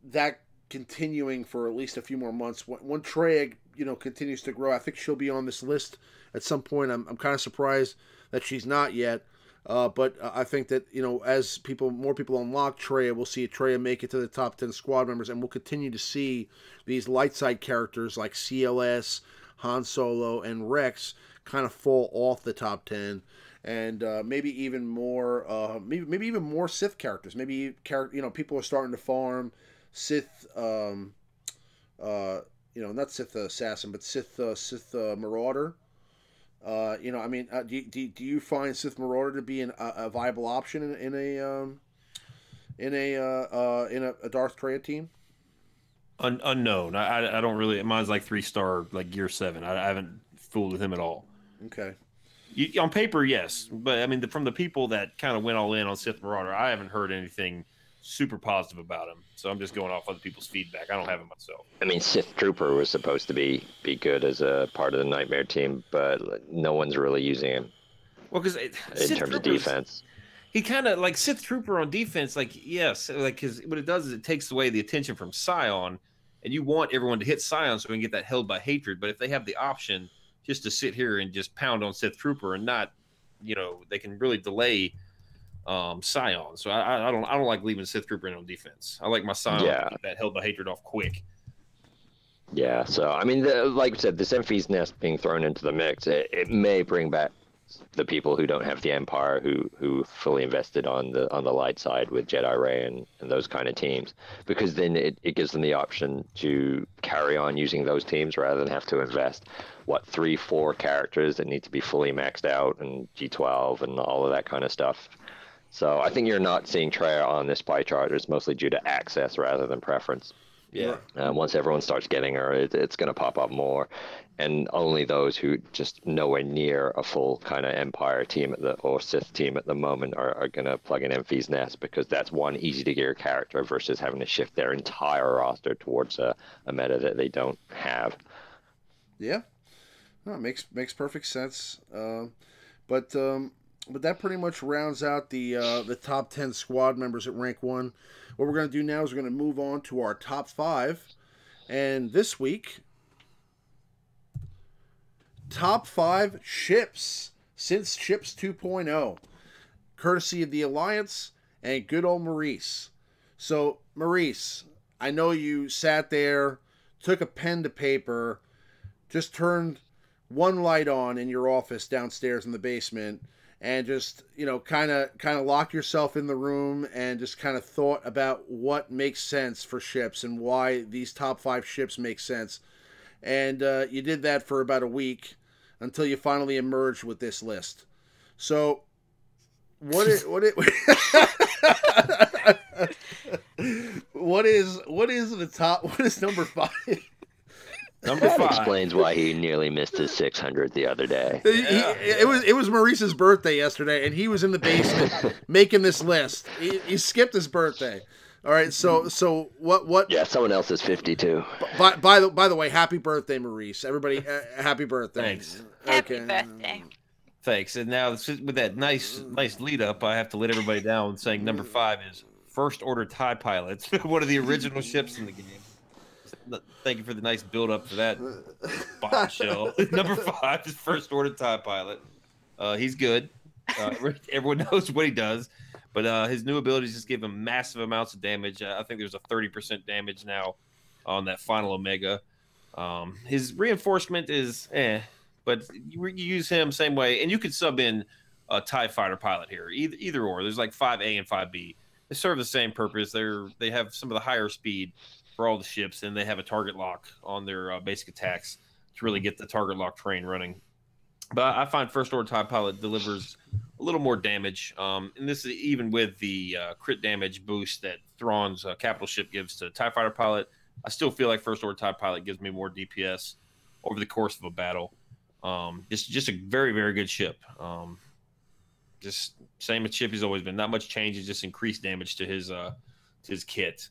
that continuing for at least a few more months. When Traya, continues to grow, I think she'll be on this list at some point. I'm kind of surprised that she's not yet, but I think that as more people unlock Traya, we'll see Traya make it to the top 10 squad members, and we'll continue to see these light side characters like CLS, Han Solo, and Rex kind of fall off the top 10, and maybe even more, maybe even more Sith characters. Maybe people are starting to farm Sith, not Sith assassin, but Sith marauder. Do you find Sith marauder to be a viable option in a Darth Traya team? Unknown. I don't really. Mine's like 3-star, like Gear 7. I haven't fooled with him at all. Okay. On paper, yes, but I mean, from the people that kind of went all in on Sith Marauder, I haven't heard anything super positive about him. So I'm just going off other people's feedback. I don't have him myself. I mean, Sith Trooper was supposed to be good as a part of the Nightmare team, but no one's really using him. Well, because in terms of defense, he kind of like Sith Trooper on defense. Like, yes, like because what it does is it takes away the attention from Scion, and you want everyone to hit Scion so we can get that held by hatred. But if they have the option just to sit here and just pound on Sith Trooper and not, they can really delay Scion. So I don't like leaving Sith Trooper in on defense. I like my Scion to get that held by hatred off quick. Yeah, so I mean, like I said, this Enfys Nest being thrown into the mix, it may bring back the people who don't have the Empire, who fully invested on the light side with Jedi Ray and those kind of teams, because then it gives them the option to carry on using those teams rather than have to invest 3-4 characters that need to be fully maxed out and G12 and all of that kind of stuff. So I think you're not seeing Traya on this pie chart. It's mostly due to access rather than preference. Yeah. Once everyone starts getting her, it's going to pop up more, and only those who just nowhere near a full kind of Empire team or Sith team at the moment are going to plug in Enfys Nest, because that's one easy to gear character versus having to shift their entire roster towards a meta that they don't have. Yeah, no, it makes perfect sense. But that pretty much rounds out the top 10 squad members at rank 1. What we're going to do now is we're going to move on to our top 5. And this week, top 5 ships since Ships 2.0, courtesy of the Alliance and good old Maurice. So, Maurice, I know you sat there, took a pen to paper, just turned one light on in your office downstairs in the basement, and just, kind of locked yourself in the room and just kind of thought about what makes sense for ships and why these top 5 ships make sense. And you did that for about a week until you finally emerged with this list. So, what is number 5? Number 5 explains why he nearly missed his 600 the other day. It was Maurice's birthday yesterday, and he was in the basement making this list. He skipped his birthday. All right, so what? Yeah, someone else is 52. By the way, happy birthday, Maurice! Everybody, happy birthday! Thanks. Happy birthday. Thanks. And now with that nice lead up, I have to let everybody down saying number 5 is First Order TIE Pilots, one of the original ships in the game. Thank you for the nice build up for that bombshell. Number 5 is First Order TIE Pilot. He's good. Everyone knows what he does, but his new abilities just give him massive amounts of damage. I think there's a 30% damage now on that final Omega. His reinforcement is but you use him same way, and you could sub in a TIE Fighter pilot here, either or. There's like 5A and 5B. They serve the same purpose. They have some of the higher speed for all the ships, and they have a target lock on their basic attacks to really get the target lock train running. But I find First Order TIE Pilot delivers a little more damage, and this is even with the crit damage boost that Thrawn's capital ship gives to TIE Fighter Pilot. I still feel like First Order TIE Pilot gives me more DPS over the course of a battle. Just a very, very good ship. Just same as ship he's always been. Not much change. Just increased damage to his kit.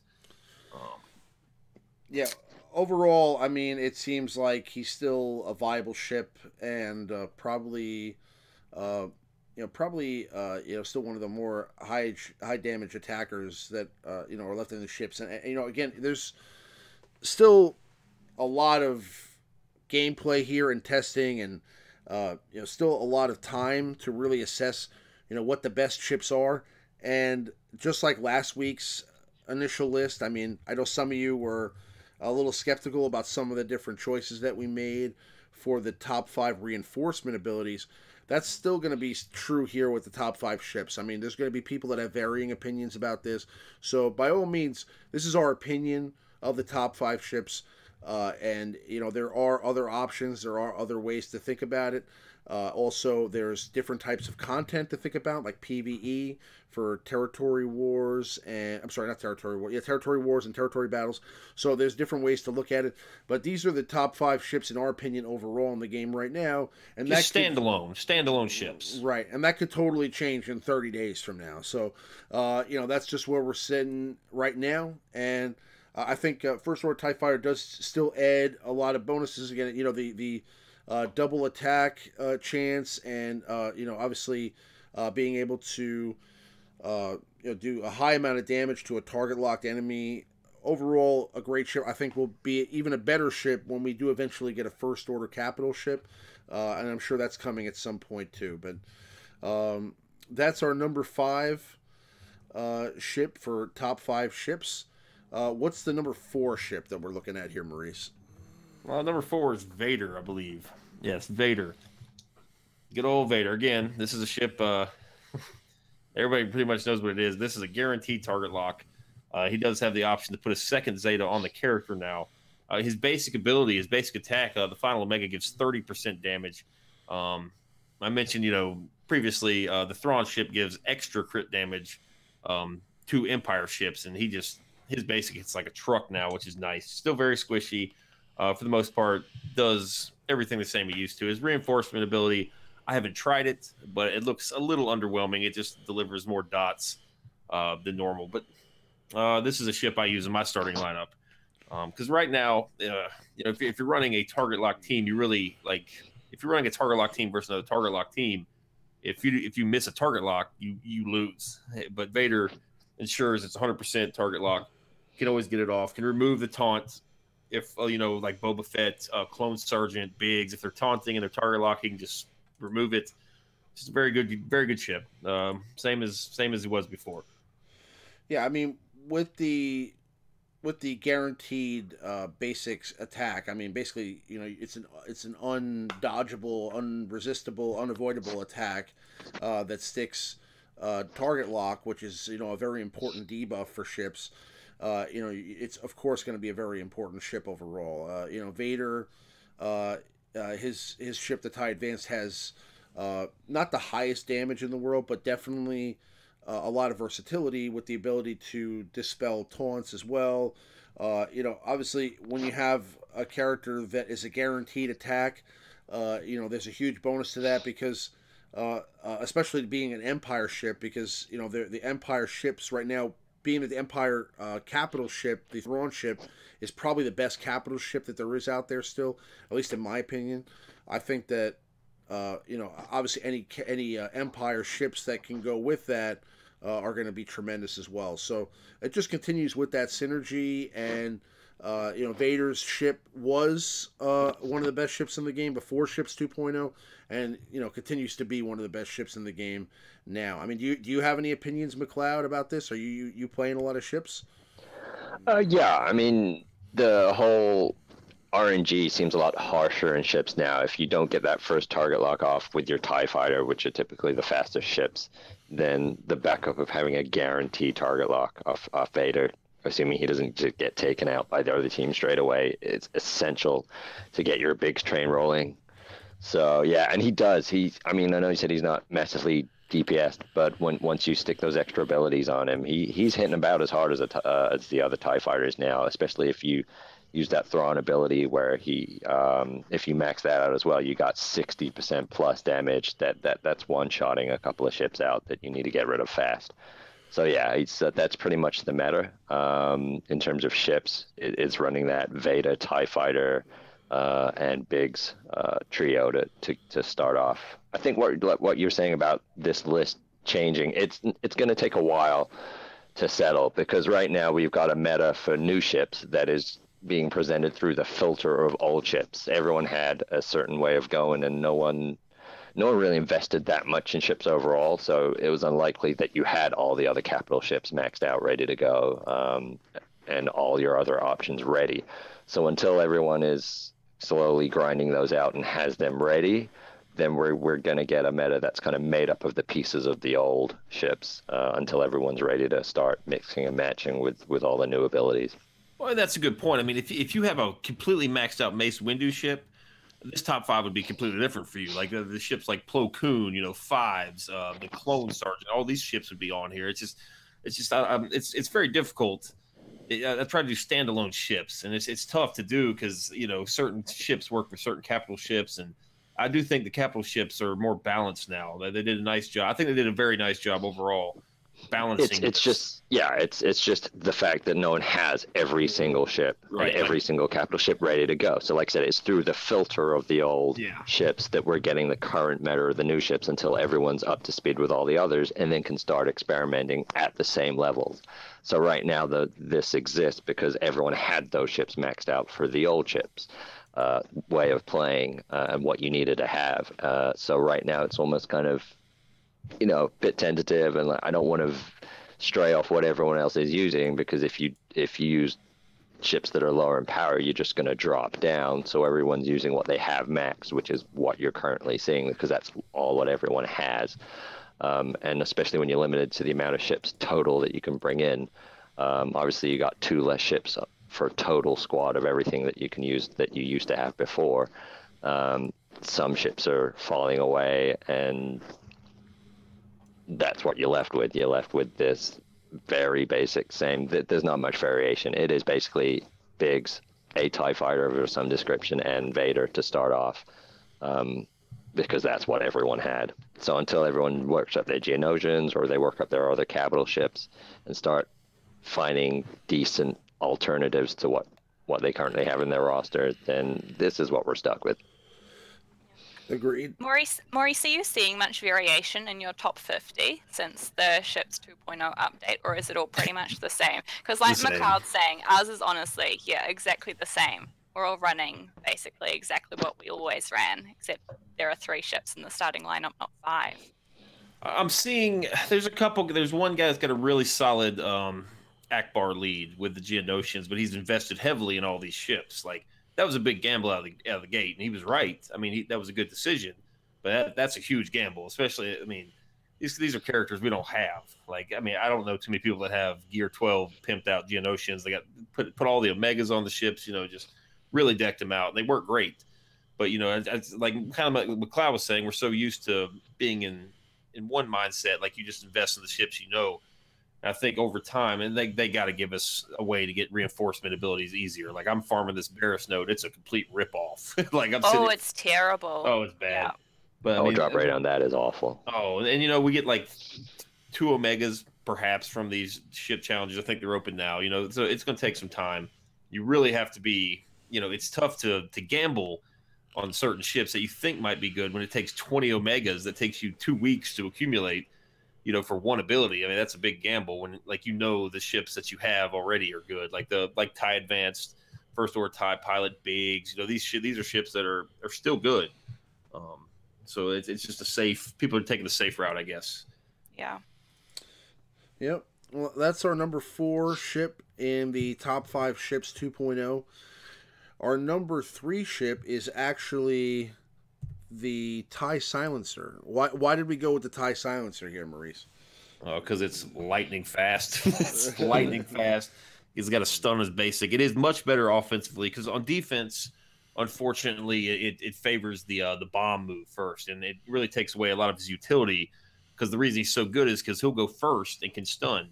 Yeah, overall, I mean, it seems like he's still a viable ship, and probably still one of the more high damage attackers that are left in the ships. And again, there's still a lot of gameplay here and testing, and still a lot of time to really assess what the best ships are. And just like last week's initial list, I mean, I know some of you were a little skeptical about some of the different choices that we made for the top 5 reinforcement abilities. That's still going to be true here with the top 5 ships. I mean, there's going to be people that have varying opinions about this. So by all means, this is our opinion of the top 5 ships. And there are other options. There are other ways to think about it. Also, there's different types of content to think about, like PvE for territory wars and territory wars and territory battles. So there's different ways to look at it. But these are the top 5 ships in our opinion overall in the game right now. And just standalone ships. Right, and that could totally change in 30 days from now. So, that's just where we're sitting right now. And I think First Order TIE Fighter does still add a lot of bonuses. Again, the double attack chance, and obviously being able to do a high amount of damage to a target locked enemy. Overall, a great ship. I think will be even a better ship when we do eventually get a first order capital ship, and I'm sure that's coming at some point too. But that's our number 5 ship for top 5 ships. What's the number 4 ship that we're looking at here, Maurice? Well, number 4 is Vader, I believe. Yes, Vader. Good old Vader. Again, this is a ship. Everybody pretty much knows what it is. This is a guaranteed target lock. He does have the option to put a second Zeta on the character now. His basic ability, his basic attack, the final Omega gives 30% damage. I mentioned, previously, the Thrawn ship gives extra crit damage to Empire ships, and his basic hits like a truck now, which is nice. Still very squishy. For the most part, does everything the same he used to. His reinforcement ability, I haven't tried it, but it looks a little underwhelming. It just delivers more dots than normal. But this is a ship I use in my starting lineup. Because right now, if you're running a target lock team, you really if you're running a target lock team versus another target lock team, if you miss a target lock, you lose. But Vader ensures it's 100% target lock. Can always get it off. Can remove the taunt. If like Boba Fett, Clone Sergeant, Biggs, if they're taunting and they're target locking, just remove it. Just a very good ship. Same as it was before. Yeah, I mean with the guaranteed basics attack, I mean basically it's an undodgeable, unresistible, unavoidable attack that sticks target lock, which is a very important debuff for ships. It's of course going to be a very important ship overall. Vader, his ship, the TIE Advanced, has not the highest damage in the world, but definitely a lot of versatility with the ability to dispel taunts as well. Obviously, when you have a character that is a guaranteed attack, there's a huge bonus to that because, especially being an Empire ship, because the Empire ships right now, being that the Empire capital ship, the Thrawn ship, is probably the best capital ship that there is out there still, at least in my opinion. I think that obviously any Empire ships that can go with that are going to be tremendous as well. So it just continues with that synergy, and Vader's ship was one of the best ships in the game before Ships 2.0, and continues to be one of the best ships in the game now. I mean, do you have any opinions, McLeod, about this? Are you playing a lot of ships? Yeah, I mean, the whole RNG seems a lot harsher in ships now. If you don't get that first target lock off with your TIE fighter, which are typically the fastest ships, then the backup of having a guaranteed target lock off Vader, assuming he doesn't just get taken out by the other team straight away, it's essential to get your big train rolling. So yeah, and he does. I know he said he's not massively DPS, but once you stick those extra abilities on him, he's hitting about as hard as the other TIE fighters now, especially if you use that Thrawn ability where if you max that out as well, you got 60% plus damage. That's one-shotting a couple of ships out that you need to get rid of fast. So yeah, that's pretty much the meta in terms of ships. It's running that Vader, TIE fighter, and Biggs trio to start off. I think what you're saying about this list changing, it's going to take a while to settle, because right now we've got a meta for new ships that is being presented through the filter of old ships. Everyone had a certain way of going, and no one really invested that much in ships overall, so it was unlikely that you had all the other capital ships maxed out, ready to go, and all your other options ready. So until everyone is slowly grinding those out and has them ready, then we're going to get a meta that's kind of made up of the pieces of the old ships until everyone's ready to start mixing and matching with all the new abilities. Well, that's a good point. I mean, if you have a completely maxed out Mace Windu ship, this top 5 would be completely different for you. Like the ships like Plo Koon, Fives, the Clone Sergeant, all these ships would be on here. It's very difficult. I try to do standalone ships, and it's tough to do because certain ships work for certain capital ships, and I do think the capital ships are more balanced now. They did a nice job. I think they did a very nice job overall balancing. It's just it's just the fact that no one has every single ship Right, and every single capital ship ready to go. So like I said, it's through the filter of the old ships that we're getting the current meta of the new ships until everyone's up to speed with all the others, and then can start experimenting at the same levels. So right now this exists because everyone had those ships maxed out for the old ships way of playing and what you needed to have. So right now it's almost kind of, a bit tentative, and I don't want to stray off what everyone else is using, because if you use ships that are lower in power, you're just going to drop down. So everyone's using what they have max, which is what you're currently seeing, because that's all what everyone has. And especially when you're limited to the amount of ships total that you can bring in, obviously you got 2 less ships for total squad of everything that you can use that you used to have before. Some ships are falling away, and that's what you're left with. You're left with this very basic same. There's not much variation. It is basically Biggs, a TIE fighter of some description, and Vader to start off, because that's what everyone had. So until everyone works up their Geonosians, or they work up their other capital ships and start finding decent alternatives to what they currently have in their roster, then this is what we're stuck with. Agreed. Maurice, are you seeing much variation in your top 50 since the Ships 2.0 update, or is it all pretty much the same? Because like McLeod's saying, ours is honestly, exactly the same. We're all running basically exactly what we always ran, except there are 3 ships in the starting lineup, not 5. I'm seeing there's one guy that's got a really solid Akbar lead with the Geonosians, but he's invested heavily in all these ships. Like, that was a big gamble out of the gate, and he was right. I mean, that was a good decision, but that's a huge gamble, especially, I mean, these are characters we don't have. Like, I mean, I don't know too many people that have Gear 12 pimped out Geonosians. They got put all the Omegas on the ships, just really decked them out. They work great, but it's like kind of like McLeod was saying, we're so used to being in one mindset, like you just invest in the ships, I think over time, and they got to give us a way to get reinforcement abilities easier. Like, I'm farming this Barris node; it's a complete ripoff. Like, it's terrible. Oh, it's bad. Yeah. But I mean, drop rate on that is awful. Oh, and we get like 2 Omegas perhaps from these ship challenges. I think they're open now. So it's going to take some time. You really have to be. It's tough to gamble on certain ships that you think might be good when it takes 20 Omegas that takes you 2 weeks to accumulate. For one ability. I mean, that's a big gamble when, like, the ships that you have already are good, like TIE Advanced, First Order TIE Pilot Biggs. These are ships that are still good. So it's just people are taking the safe route, I guess. Yeah. Yep. Well, that's our number 4 ship in the top 5 ships 2.0. Our number 3 ship is actually the TIE Silencer. Why did we go with the TIE Silencer here, Maurice? Because it's lightning fast. It's lightning fast. He's got a stun as basic. It is much better offensively, because on defense, unfortunately, it favors the bomb move first, and it really takes away a lot of his utility, because the reason he's so good is because he'll go first and can stun.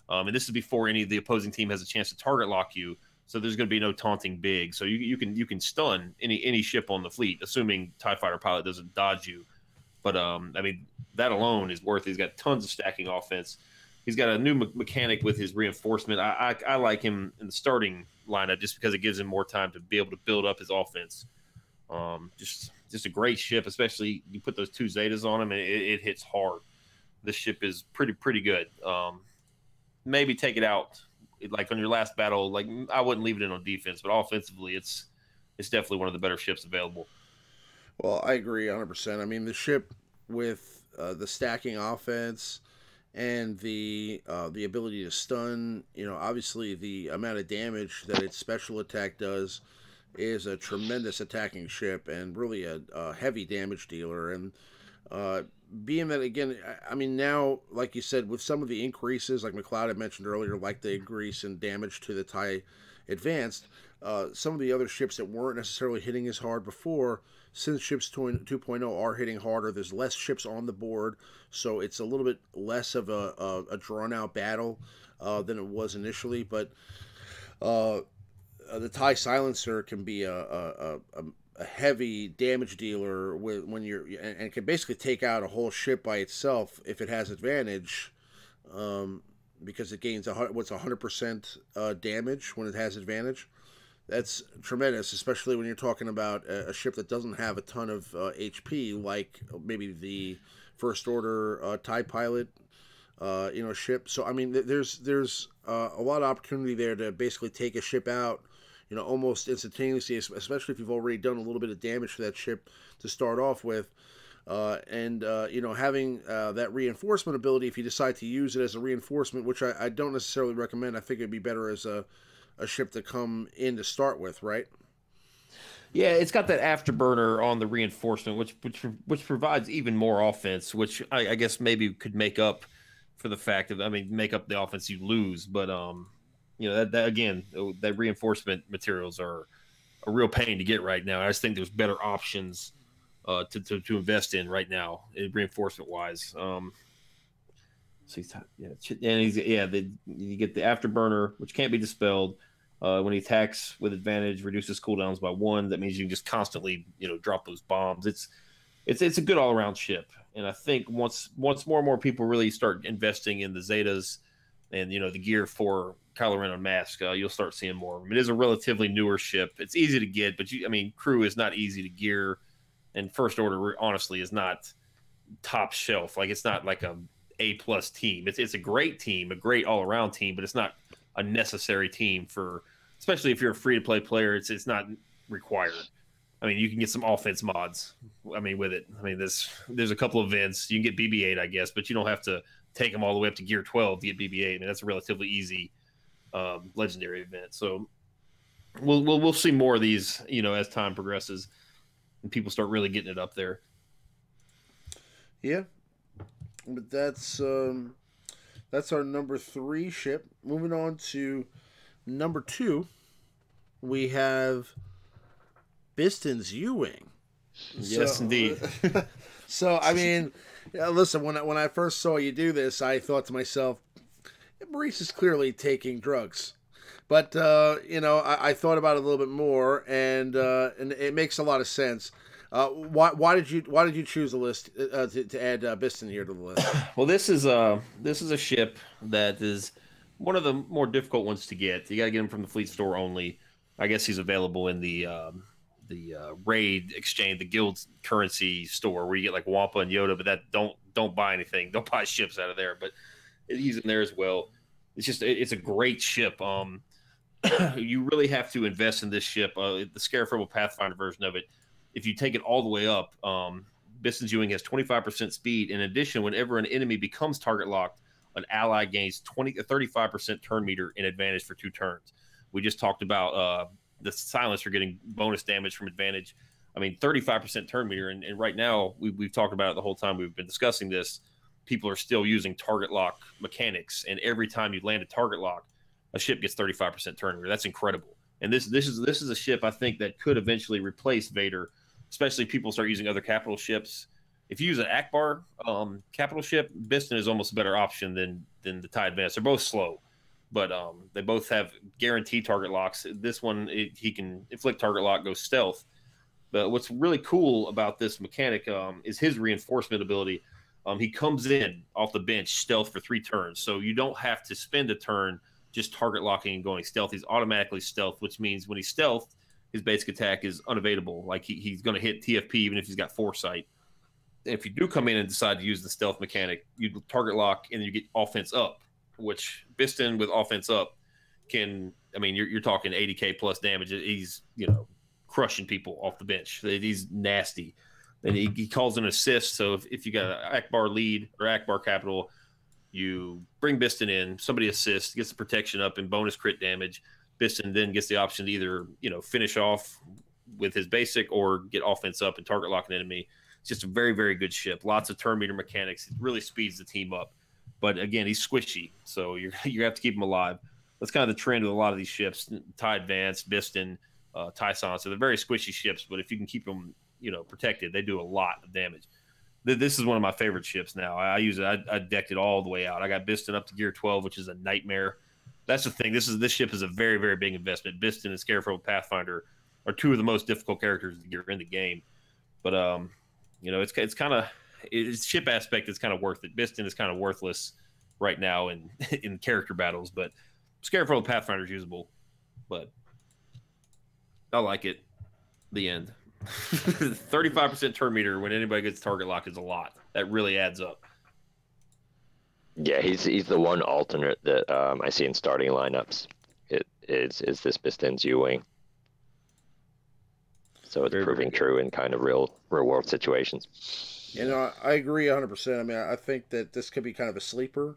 And this is before any of the opposing team has a chance to target lock you. So there's going to be no taunting big. So you can stun any ship on the fleet, assuming TIE Fighter pilot doesn't dodge you. But I mean, that alone is worth it. He's got tons of stacking offense. He's got a new mechanic with his reinforcement. I like him in the starting lineup just because it gives him more time to be able to build up his offense. Just a great ship, especially you put those 2 Zetas on him, and it hits hard. This ship is pretty good. Maybe take it out. Like on your last battle, like I wouldn't leave it in on defense, but offensively, it's definitely one of the better ships available. Well, I agree 100%. I mean, the ship with the stacking offense and the ability to stun, obviously the amount of damage that its special attack does is a tremendous attacking ship and really a heavy damage dealer. And being that, again, I mean, now, like you said, with some of the increases, like McLeod had mentioned earlier, like the increase in damage to the TIE Advanced, some of the other ships that weren't necessarily hitting as hard before, since ships 2.0 are hitting harder, there's less ships on the board, so it's a little bit less of a drawn-out battle than it was initially. But the TIE Silencer can be a heavy damage dealer when you're and can basically take out a whole ship by itself if it has advantage. because it gains what's 100% damage when it has advantage. That's tremendous, especially when you're talking about a ship that doesn't have a ton of HP, like maybe the First Order TIE Pilot, ship. So I mean, there's a lot of opportunity there to basically take a ship out, almost instantaneously, especially if you've already done a little bit of damage to that ship to start off with. Having that reinforcement ability, if you decide to use it as a reinforcement, which I don't necessarily recommend. I think it'd be better as a ship to come in to start with, right? Yeah, it's got that afterburner on the reinforcement, which provides even more offense, which I guess maybe could make up for the fact of, make up the offense you lose. But that again, that reinforcement materials are a real pain to get right now. I just think there's better options to invest in right now, reinforcement wise. So you get the afterburner, which can't be dispelled. When he attacks with advantage, reduces cooldowns by 1. That means you can just constantly, drop those bombs. It's a good all around ship, and I think once more and more people really start investing in the Zetas and the gear for Kylo Ren Unmasked, you'll start seeing more of them. It is a relatively newer ship. It's easy to get, but crew is not easy to gear, and First Order honestly is not top shelf. Like, it's not like A+ team. It's a great team, a great all around team, but it's not a necessary team for, especially if you're a free to play player. It's not required. You can get some offense mods. With it. There's a couple of events you can get BB-8, I guess, but you don't have to take them all the way up to Gear 12 to get BB-8. That's a relatively easy legendary event. So we'll see more of these, as time progresses and people start really getting it up there. Yeah, but that's our number 3 ship. Moving on to number 2, we have Biston's U-Wing. Yes, indeed. So listen, when I first saw you do this, I thought to myself, Maurice is clearly taking drugs. But I thought about it a little bit more, and it makes a lot of sense. Why did you choose the list to add Biston here to the list? Well, this is a ship that is one of the more difficult ones to get. You got to get him from the fleet store only. I guess he's available in the raid exchange, the guild currency store, where you get like Wampa and Yoda. But don't buy anything. Don't buy ships out of there. But he's in there as well. It's a great ship. You really have to invest in this ship. The Scarifable Pathfinder version of it, if you take it all the way up, Biston's U-Wing has 25% speed. In addition, whenever an enemy becomes target locked, an ally gains 35% turn meter in advantage for 2 turns. We just talked about the silencer getting bonus damage from advantage. 35% turn meter, and right now we've talked about it the whole time we've been discussing this. People are still using target lock mechanics, and every time you land a target lock, a ship gets 35% turn meter. That's incredible. And this is a ship I think that could eventually replace Vader, especially if people start using other capital ships. If you use an Akbar capital ship, Biston is almost a better option than the TIE Advance. They're both slow, but they both have guaranteed target locks. This one, he can inflict target lock, go stealth. But what's really cool about this mechanic is his reinforcement ability. He comes in off the bench stealth for 3 turns, so you don't have to spend a turn just target locking and going stealth. He's automatically stealth, which means when he's stealth, his basic attack is unevadable. Like he's going to hit TFP even if he's got foresight. And if you do come in and decide to use the stealth mechanic, you target lock and you get offense up, which Biston with offense up can. You're talking 80k plus damage. He's crushing people off the bench. He's nasty. And he calls an assist. So if you got an Akbar lead or Akbar capital, you bring Biston in, somebody assists, gets the protection up and bonus crit damage. Biston then gets the option to either, finish off with his basic or get offense up and target lock an enemy. It's just a very, very good ship. Lots of turn meter mechanics. It really speeds the team up. But again, he's squishy, so you have to keep him alive. That's kind of the trend with a lot of these ships. TIE Advance, Biston, TIE Silencer. They're very squishy ships, but if you can keep them protected, they do a lot of damage. This is one of my favorite ships now. I use it. I decked it all the way out. I got Biston up to Gear 12, which is a nightmare. That's the thing. This ship is a very, very big investment. Biston and Scarifable Pathfinder are 2 of the most difficult characters to gear in the game. But it's kind of its ship aspect is kind of worth it. Biston is kind of worthless right now in in character battles. But Scarifrolo Pathfinder is usable, but I like it. The end. 35% turn meter when anybody gets target lock is a lot. That really adds up. Yeah, he's the one alternate that I see in starting lineups. It is this Biston's U-Wing. So it's Very, proving very true in kind of real world situations. You know, I agree 100%. I mean, I think that this could be kind of a sleeper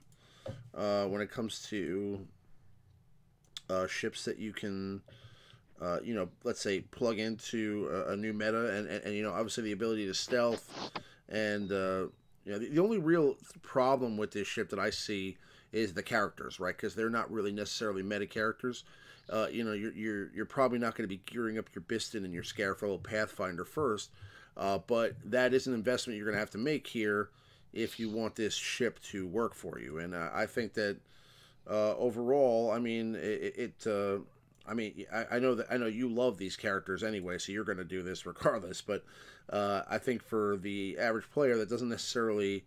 when it comes to ships that you can, you know, let's say plug into a new meta, and you know, obviously the ability to stealth, and you know, the only real problem with this ship that I see is the characters, right? Because they're not really necessarily meta characters. You know, you're probably not going to be gearing up your Biston and your Scarifrolo Pathfinder first, but that is an investment you're going to have to make here if you want this ship to work for you. And I think that overall, I mean, I mean, I know you love these characters anyway, so you're going to do this regardless. But I think for the average player that doesn't necessarily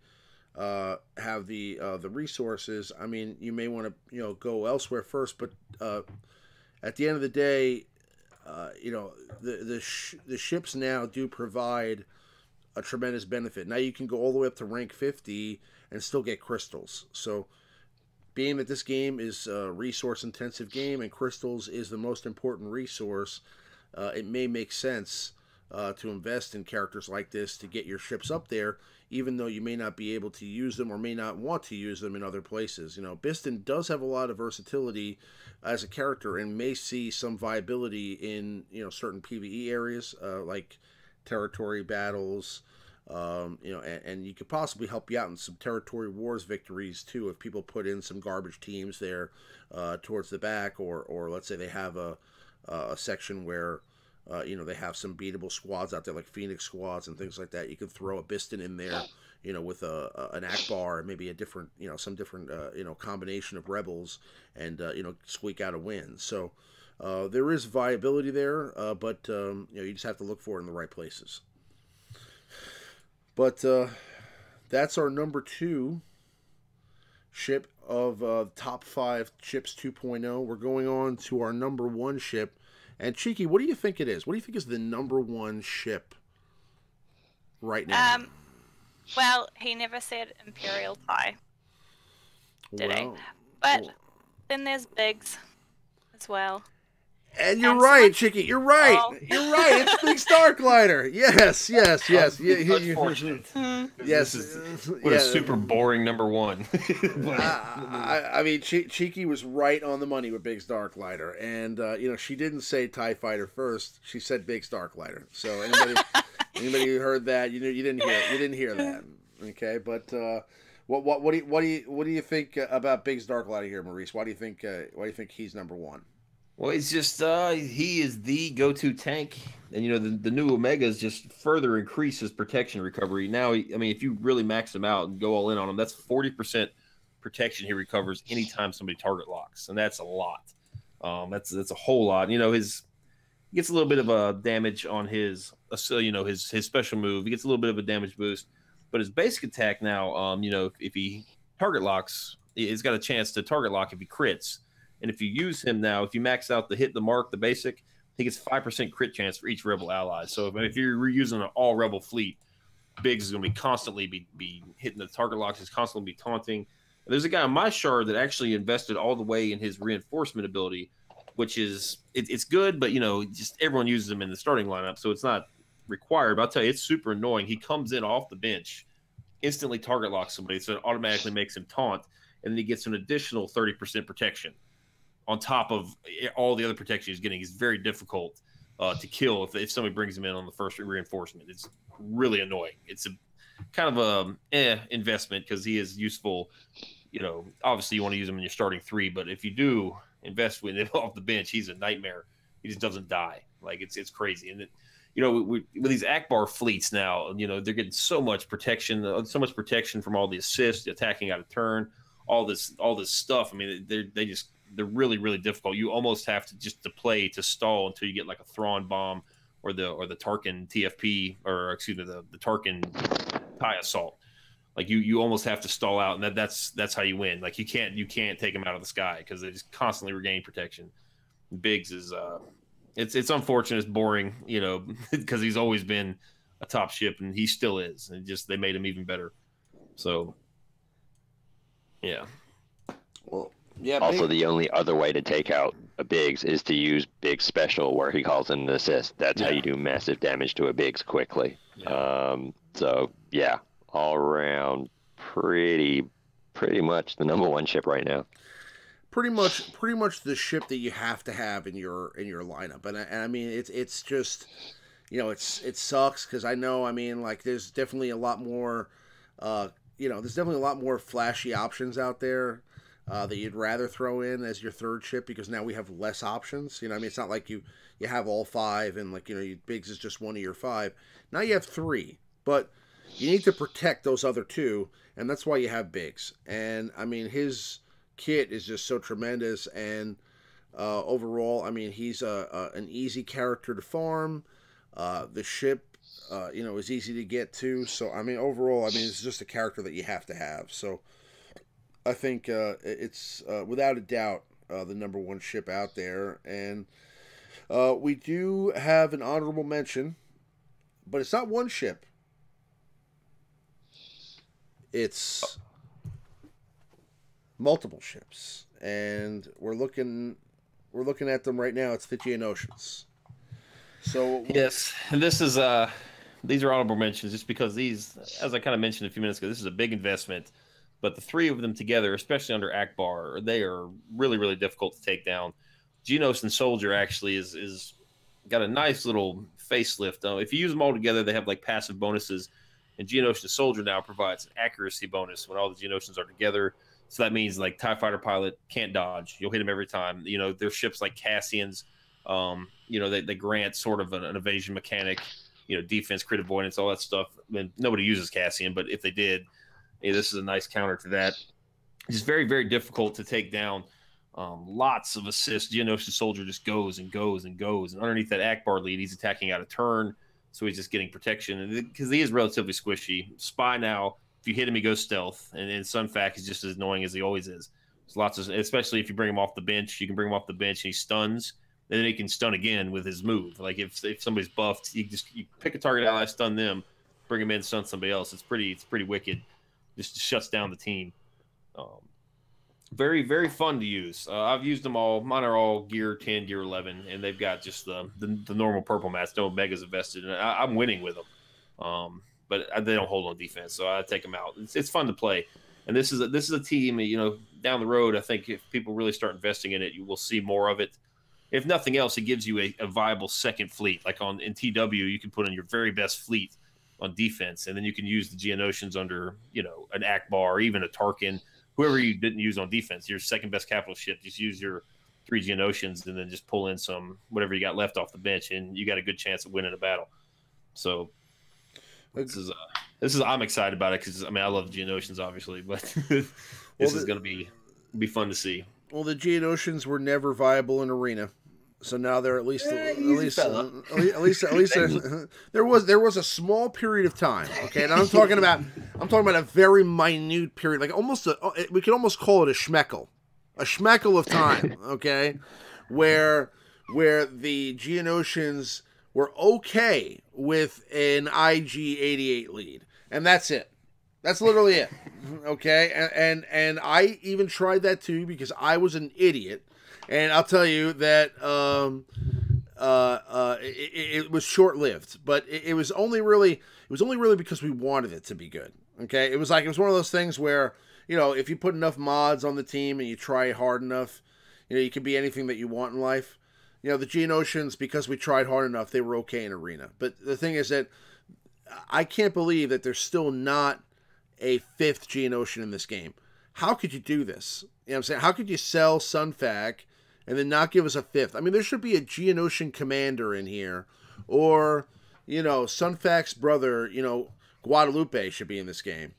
have the resources, I mean, you may want to go elsewhere first. But at the end of the day, you know, the ships now do provide a tremendous benefit. Now you can go all the way up to rank 50 and still get crystals. So being that this game is a resource intensive game and crystals is the most important resource, it may make sense to invest in characters like this to get your ships up there, even though you may not be able to use them or may not want to use them in other places. You know, Biston does have a lot of versatility as a character and may see some viability in, you know, certain PvE areas like territory battles. You know, and you could possibly help you out in some territory wars victories too if people put in some garbage teams there towards the back, or let's say they have a section where you know, they have some beatable squads out there like Phoenix squads and things like that. You could throw a Biston in there, you know, with an Akbar and maybe a different, you know, some different you know, combination of rebels, and you know, squeak out a win. So there is viability there, but you know, you just have to look for it in the right places. But that's our number 2 ship of top 5 ships 2.0. We're going on to our number 1 ship. And Cheeky, what do you think it is? What do you think is the number 1 ship right now? Well, he never said Imperial TIE, did he? Well, But then there's Biggs as well. and you're And right, Cheeky. You're right. Oh. You're right. It's Big Starglider. Yes. Unfortunate. Yes. This is what a super boring number 1. I mean, Cheeky was right on the money with Big Starglider, and you know, she didn't say TIE Fighter first; she said Big Starglider. So anybody who heard that, you didn't hear that. Okay, but what do you think about Big Starglider here, Maurice? Why do you think he's number 1? Well, it's just he is the go-to tank, and you know, the new Omegas just further increase his protection recovery. Now, I mean, if you really max him out and go all in on him, that's 40% protection he recovers anytime somebody target locks, and that's a lot. That's a whole lot. You know, he gets a little bit of a damage on his, you know, his special move. He gets a little bit of a damage boost, but his basic attack now, you know, if he target locks, he's got a chance to target lock if he crits. And if you use him now, if you max out the hit, the mark, the basic, he gets 5% crit chance for each rebel ally. So if you're reusing an all rebel fleet, Biggs is going to be constantly be hitting the target locks. He's constantly be taunting. And there's a guy on my shard that actually invested all the way in his reinforcement ability, which is it's good, but you know, just everyone uses him in the starting lineup, so it's not required. But I'll tell you, it's super annoying. He comes in off the bench, instantly target locks somebody, so it automatically makes him taunt, and then he gets an additional 30% protection on top of all the other protection he's getting. He's very difficult to kill if somebody brings him in on the first reinforcement. It's really annoying. It's a kind of a investment because he is useful. You know, obviously you want to use him in your starting 3, but if you do invest with him off the bench, he's a nightmare. He just doesn't die. Like it's crazy. And you know, with these Akbar fleets now, you know, they're getting so much protection from all the assists, the attacking out of turn, all this stuff. I mean, they're really, really difficult. You almost have to just play to stall until you get like a Thrawn bomb or the Tarkin TFP, or excuse me, the Tarkin TIE assault. Like you almost have to stall out, and that's how you win. Like you can't take them out of the sky because they just constantly regain protection. Biggs is it's unfortunate, it's boring, because he's always been a top ship, and he still is. And just they made him even better. So yeah. Well, yeah. Also, the only other way to take out a Biggs is to use Biggs special, where he calls in an assist. That's how you do massive damage to a Biggs quickly. Yeah. So yeah, all around pretty much the number one ship right now. Pretty much the ship that you have to have in your lineup, and I mean it's just, it sucks because I know, I mean, like there's definitely a lot more, there's definitely a lot more flashy options out there that you'd rather throw in as your third ship, because now we have less options. I mean, it's not like you have all 5 and like Biggs is just one of your 5. Now you have 3, but you need to protect those other 2, and that's why you have Biggs. And I mean, his kit is just so tremendous, and overall, I mean, he's an easy character to farm. The ship, is easy to get to. So I mean, overall, I mean, it's just a character that you have to have. So I think it's without a doubt the number one ship out there, and we do have an honorable mention, but it's not one ship. It's multiple ships, and we're looking at them right now. It's the Geonosians. So yes, and this is these are honorable mentions just because these, as I kind of mentioned a few minutes ago, this is a big investment. But the 3 of them together, especially under Akbar, they are really, really difficult to take down. Geonos and Soldier actually is got a nice little facelift. If you use them all together, they have like passive bonuses. And Geonosian Soldier now provides an accuracy bonus when all the Geonosians are together. So that means like TIE Fighter pilot can't dodge. You'll hit him every time. Their ships like Cassian's, they grant sort of an evasion mechanic, defense, crit avoidance, all that stuff. I mean, nobody uses Cassian, but if they did, this is a nice counter to that. It's very, very difficult to take down. Lots of assists. Geonosian Soldier just goes and goes and goes. And underneath that Akbar lead, he's attacking out of turn. So he's just getting protection. Because he is relatively squishy. Spy now, if you hit him, he goes stealth. And Sunfac is just as annoying as he always is. There's lots of, especially if you bring him off the bench. You can bring him off the bench and he stuns. And then he can stun again with his move. Like if somebody's buffed, you pick a target ally, stun them, bring him in, stun somebody else. It's pretty wicked. Just shuts down the team. Very, very fun to use. I've used them all. Mine are all gear 10, gear 11, and they've got just the normal purple mats. No megas invested, and I'm winning with them. But they don't hold on defense, so I take them out. It's fun to play, and this is a team. Down the road, I think if people really start investing in it, you will see more of it. If nothing else, it gives you a viable second fleet. Like in TW, you can put in your very best fleet on defense, and then you can use the Geonosians under an Akbar or even a Tarkin. Whoever you didn't use on defense, your second best capital ship, just use your 3 Geonosians and then just pull in some whatever you got left off the bench, and you got a good chance of winning a battle. So this is I'm excited about it because I mean I love the Geonosians obviously, but this is going to be fun to see. Well, the Geonosians were never viable in Arena, so now they're at least there was a small period of time. Okay, and I'm talking about a very minute period, like we could almost call it a schmeckle of time. Okay, where the Geonosians were okay with an IG-88 lead, and that's it. That's literally it. Okay, and I even tried that too because I was an idiot. And I'll tell you that it was short-lived, but it was only really because we wanted it to be good. Okay, it was one of those things where if you put enough mods on the team and you try hard enough, you can be anything that you want in life. The Geonosians, because we tried hard enough, they were okay in Arena. But the thing is that I can't believe that there's still not a 5th Geonosian in this game. How could you do this? You know what I'm saying? How could you sell Sunfac and then not give us a 5th? I mean, there should be a Geonosian commander in here. Or, Sunfac's brother, Guadalupe should be in this game.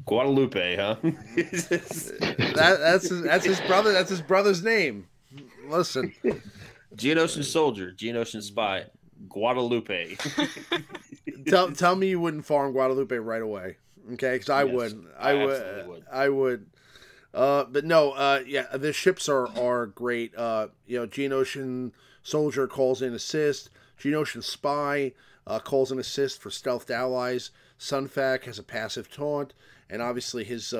Guadalupe, huh? that's his brother. That's his brother's name. Listen. Geonosian Soldier, Geonosian Spy, Guadalupe. Tell me you wouldn't farm Guadalupe right away. Okay, because I Yes, would. I absolutely would. I would. But no, yeah, the ships are great. Geonosian Soldier calls in assist. Geonosian Spy calls in assist for stealthed allies. Sunfac has a passive taunt, and obviously his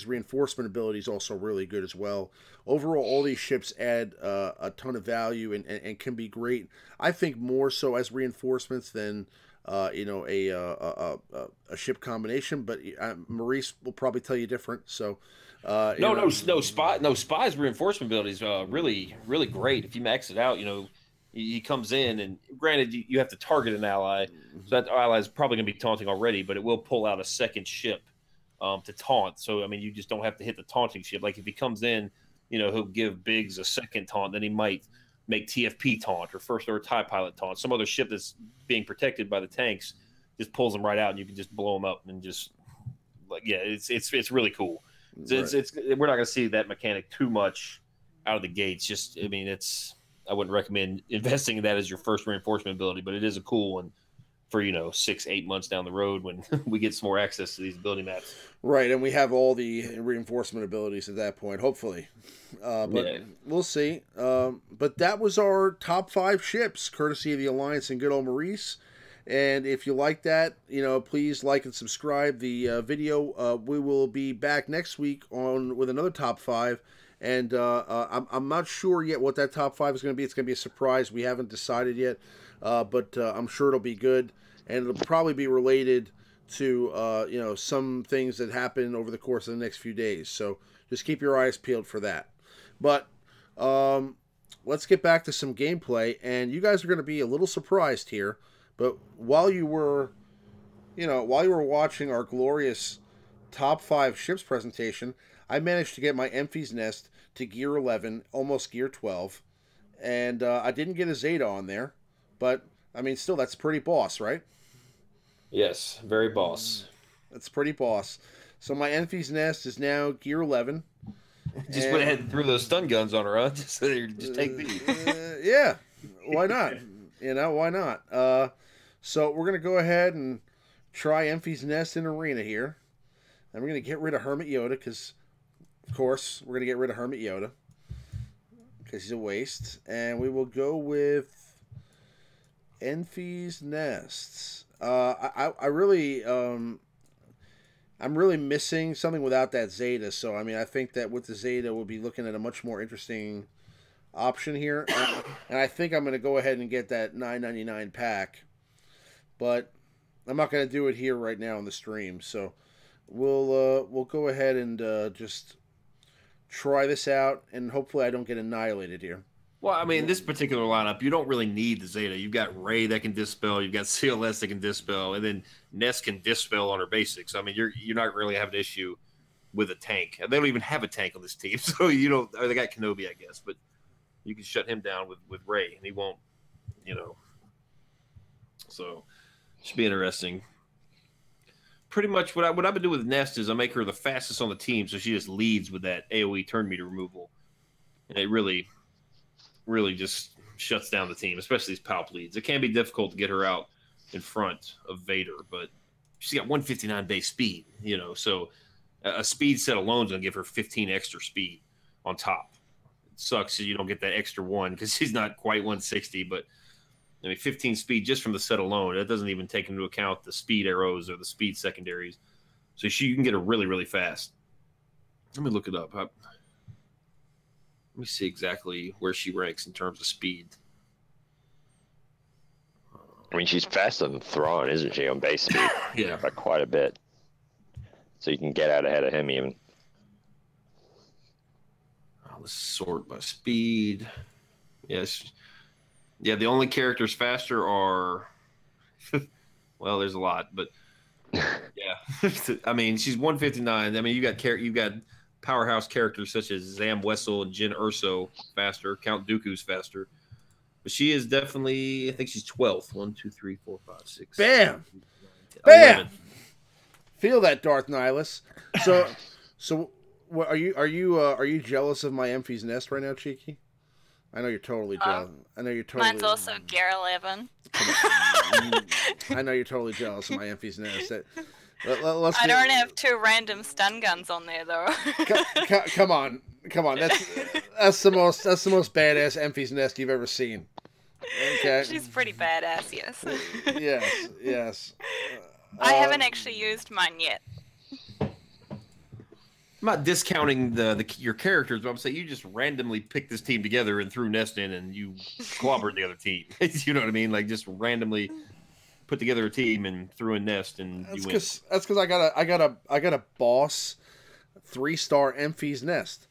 reinforcement ability is also really good as well. Overall, all these ships add a ton of value and can be great. I think more so as reinforcements than a ship combination. But Maurice will probably tell you different. So. No, Spy's reinforcement ability is really, really great. If you max it out, he comes in, and granted, you have to target an ally, so that ally is probably going to be taunting already, but it will pull out a second ship to taunt. So, I mean, you just don't have to hit the taunting ship. Like, if he comes in, he'll give Biggs a second taunt, then he might make TFP taunt or first or TIE pilot taunt. Some other ship that's being protected by the tanks just pulls them right out, and you can just blow them up and just, it's really cool. We're not going to see that mechanic too much out of the gates. I wouldn't recommend investing in that as your first reinforcement ability, but it is a cool one for 6-8 months down the road when we get some more access to these ability maps. Right, and we have all the reinforcement abilities at that point, hopefully. We'll see. But that was our top 5 ships, courtesy of the Alliance and good old Maurice. And if you like that, please like and subscribe the video. We will be back next week with another top 5. And I'm not sure yet what that top 5 is going to be. It's going to be a surprise. We haven't decided yet. But I'm sure it'll be good. And it'll probably be related to, some things that happen over the course of the next few days. So just keep your eyes peeled for that. But let's get back to some gameplay. And you guys are going to be a little surprised here. But while you were watching our glorious top 5 ships presentation, I managed to get my Enfys Nest to gear 11, almost gear 12, and I didn't get a Zeta on there, but I mean, still, that's pretty boss, right? Yes, very boss. That's pretty boss. So my Enfys Nest is now gear 11. Just went ahead and threw those stun guns on her, huh? Just take these. Yeah, why not? Why not? So we're going to go ahead and try Enfys Nest in Arena here. And we're going to get rid of Hermit Yoda because, of course, we're going to get rid of Hermit Yoda because he's a waste. And we will go with Enfys Nest. I'm really missing something without that Zeta. So, I mean, I think that with the Zeta, we'll be looking at a much more interesting option here. And I think I'm going to go ahead and get that $9.99 pack. But I'm not going to do it here right now on the stream. So we'll go ahead and just try this out, and hopefully I don't get annihilated here. Well, I mean, this particular lineup, you don't really need the Zeta. You've got Rey that can dispel, you've got CLS that can dispel, and then Nest can dispel on her basics. I mean, you're not really having an issue with a tank. They don't even have a tank on this team, so you don't. Or they got Kenobi, I guess, but you can shut him down with Rey, and he won't. So should be interesting. Pretty much what I've been doing with Nest is I make her the fastest on the team, so she just leads with that AoE turn meter removal, and it really just shuts down the team, especially these palp leads. It can be difficult to get her out in front of Vader, but she's got 159 base speed, so a speed set alone is going to give her 15 extra speed on top. It sucks that you don't get that extra one because she's not quite 160, but I mean, 15 speed just from the set alone. That doesn't even take into account the speed arrows or the speed secondaries. So you can get her really, really fast. Let me look it up. Let me see exactly where she ranks in terms of speed. I mean, she's faster than Thrawn, isn't she, on base speed? Yeah. By quite a bit. So you can get out ahead of him even. Let's sort by speed. Yes. Yeah, the only characters faster are... well, there's a lot, but... yeah. I mean, she's 159. I mean, you got powerhouse characters such as Zam Wessel and Jyn Erso faster. Count Dooku's faster. But she is definitely, I think she's 12th. 1, 2, 3, 4, 5, 6. Bam! 7, 8, 9, 10, Bam! 11. Feel that, Darth Nihilus. So, are you jealous of my Enfys Nest right now, Cheeky? I know you're totally jealous. I know you're totally. Mine's also gear 11. I know you're totally jealous of my Enfys Nest. Let's I don't have 2 random stun guns on there though. Come on. That's the most badass Enfys Nest you've ever seen. Okay. She's pretty badass, yes. Yes. I haven't actually used mine yet. I'm not discounting your characters, but I'm saying you just randomly picked this team together and threw Nest in, and you clobbered the other team. You know what I mean? Like just randomly put together a team and threw in Nest, and you win. That's because I got a boss 3-star Enfys Nest.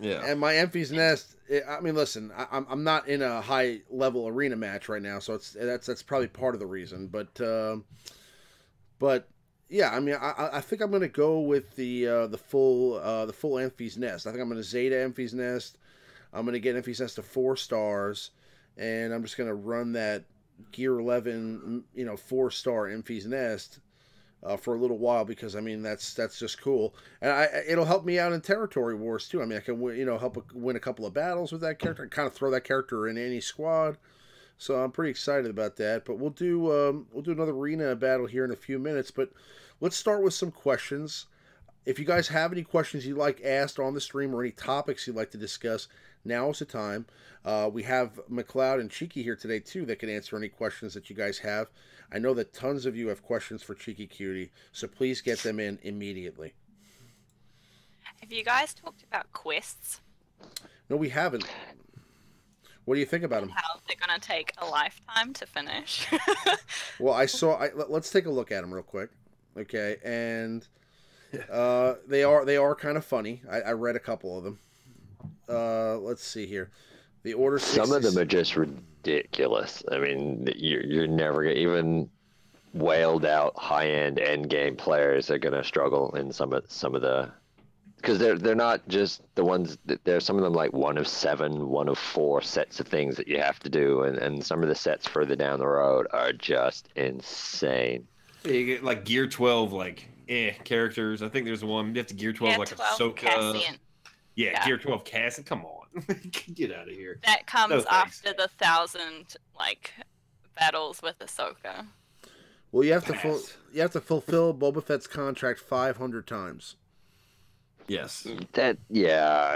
Yeah. And my Enfys Nest. I mean, listen, I'm not in a high level arena match right now, so that's probably part of the reason. But yeah, I mean, I think I'm gonna go with the full Enfys Nest. I think I'm gonna Zeta Enfys Nest. I'm gonna get Enfys Nest to 4 stars, and I'm just gonna run that Gear 11, 4-star Enfys Nest for a little while, because I mean that's just cool, and it'll help me out in territory wars too. I mean, I can help win a couple of battles with that character, and kind of throw that character in any squad. So I'm pretty excited about that. But we'll do another arena battle here in a few minutes. But let's start with some questions. If you guys have any questions you'd like asked on the stream, or any topics you'd like to discuss, now is the time. We have McLeod and Cheeky here today too that can answer any questions that you guys have. I know that tons of you have questions for Cheeky Cutie, so please get them in immediately. Have you guys talked about quests? No, we haven't. What do you think about them? How they're gonna take a lifetime to finish? Well, let's take a look at them real quick, okay? And they are kind of funny. I read a couple of them. Let's see here. The Order 66... Some of them are just ridiculous. I mean, you're never gonna, even whaled out high-end end game players are gonna struggle in some of the, because they're not just the ones that, there's some of them like 1 of 7, 1 of 4 sets of things that you have to do, and some of the sets further down the road are just insane. You get like Gear 12 characters. I think there's one you have to Gear 12 yeah, like 12 Ahsoka. Cassian. Yeah, Gear 12 Cassian. Come on. Get out of here. That comes No, thanks. after the 1,000 battles with Ahsoka. Well, you have to fulfill Boba Fett's contract 500 times. Yes. I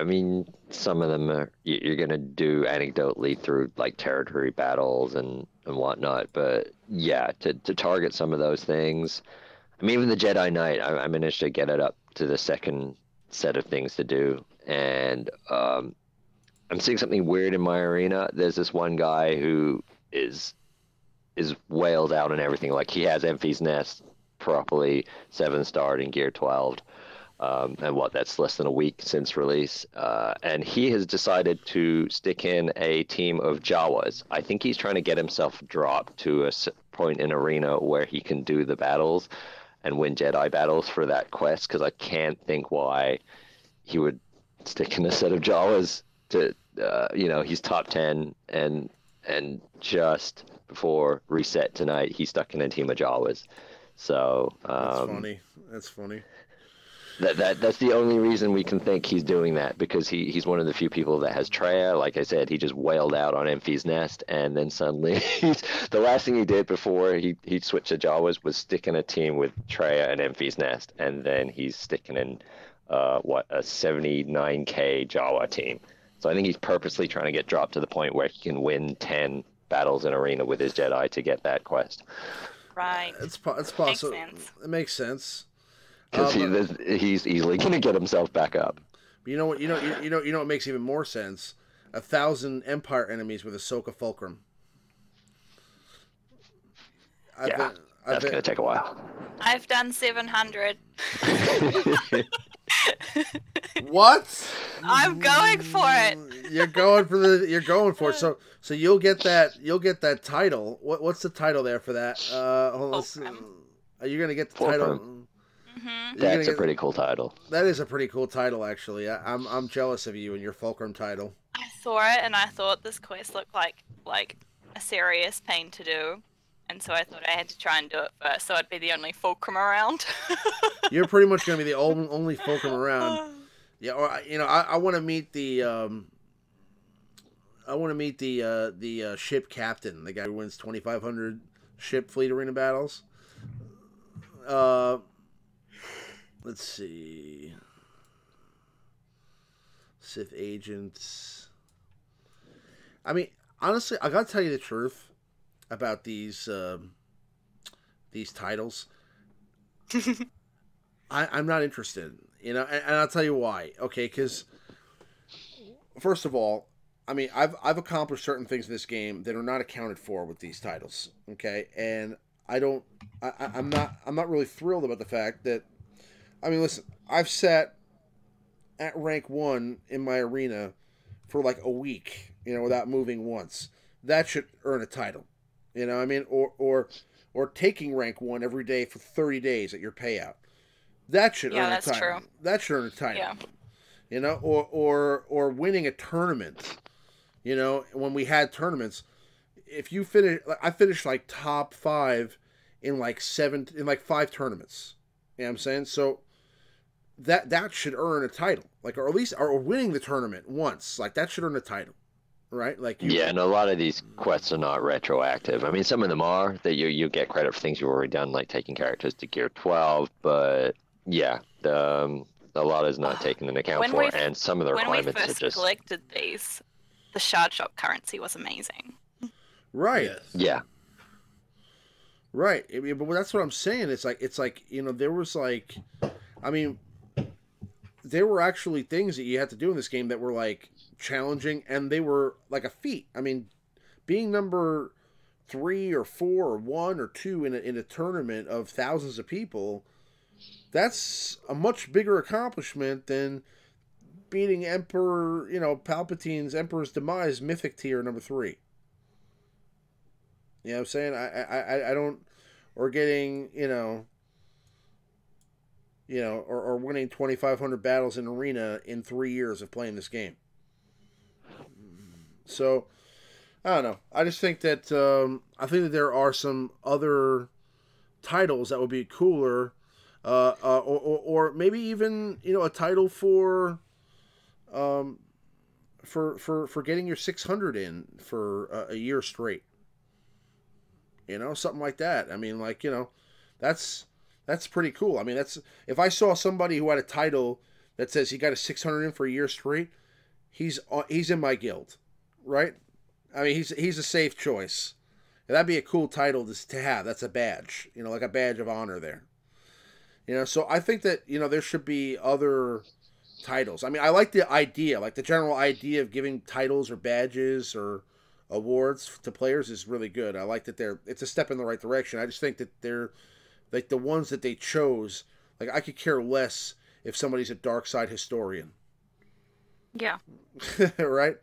mean, some of them are, you're gonna do anecdotally through like territory battles and whatnot, but yeah, to target some of those things. I mean, even the Jedi Knight, I managed to get it up to the second set of things to do, and I'm seeing something weird in my arena. There's this one guy who is whaled out and everything. Like, he has Enfys Nest properly 7-starred in Gear 12. And that's less than a week since release. And he has decided to stick in a team of Jawas. I think he's trying to get himself dropped to a point in arena where he can do the battles and win Jedi battles for that quest, because I can't think why he would stick in a set of Jawas to, he's top 10, and just before reset tonight, he stuck in a team of Jawas. So That's funny. That's the only reason we can think he's doing that, because he's one of the few people that has Traya. Like I said, he just wailed out on Enfys Nest, and then suddenly the last thing he did before he switched to Jawas was stick in a team with Traya and Enfys Nest, and then he's sticking in a 79k Jawa team. So I think he's purposely trying to get dropped to the point where he can win 10 battles in arena with his Jedi to get that quest. Right. It's possible. It makes sense. Because he's easily going to get himself back up. You know what? You know what makes even more sense? 1,000 Empire enemies with Ahsoka Fulcrum. That's going to take a while. I've done 700. What? I'm going for it. You're going for it. So you'll get that title. What's the title there for that? Hold on. Are you going to get the title? Mm-hmm. That's a pretty cool title. That is a pretty cool title, actually. I'm jealous of you and your Fulcrum title. I saw it and I thought this quest looked like a serious pain to do, and so I thought I had to try and do it first, so I'd be the only Fulcrum around. You're pretty much going to be the only Fulcrum around. Yeah, or I want to meet the ship captain, the guy who wins 2,500 ship fleet arena battles. let's see. Sith agents. I mean, honestly, I gotta tell you the truth about these titles. I'm not interested, you know, and I'll tell you why. Okay, because first of all, I mean, I've accomplished certain things in this game that are not accounted for with these titles. Okay, and I'm not really thrilled about the fact that, I mean, listen, I've sat at rank 1 in my arena for like a week, you know, without moving once. That should earn a title, you know. I mean, or taking rank 1 every day for 30 days at your payout. That should earn a title. True. That should earn a title. Yeah. You know, or winning a tournament. You know, when we had tournaments, if you finish, I finished like top 5 in like 5 tournaments. You know what I'm saying? So that should earn a title, like, or at least or winning the tournament once, like that should earn a title, right? Like yeah, and a lot of these quests are not retroactive. I mean, some of them are that you get credit for things you've already done, like taking characters to gear 12, but yeah, a lot is not taken into account for, and some of the requirements are just. When we first collected these, the shard shop currency was amazing. Right. Yes. Yeah. Right. I mean, but that's what I'm saying. It's like, you know, there was like, I mean, there were actually things that you had to do in this game that were like challenging, and they were like a feat. I mean, being number 3 or 4 or 1 or 2 in a tournament of thousands of people, that's a much bigger accomplishment than beating Emperor, you know, Palpatine's Emperor's Demise Mythic tier number 3. You know what I'm saying? I don't, or getting, you know, or winning 2,500 battles in arena in 3 years of playing this game. So, I don't know. I just think that there are some other titles that would be cooler, or maybe even, you know, a title for getting your 600 in for a year straight. You know, something like that. I mean, like, you know, that's pretty cool. I mean, that's, if I saw somebody who had a title that says he got a 600 in for a year straight, he's in my guild, right? I mean, he's a safe choice. And that'd be a cool title to have. That's a badge, you know, like a badge of honor there. You know, so I think that, you know, there should be other titles. I mean, I like the idea, like the general idea of giving titles or badges or awards to players is really good. I like that it's a step in the right direction. I just think that they're like the ones that they chose. Like, I could care less if somebody's a dark side historian. Yeah. Right?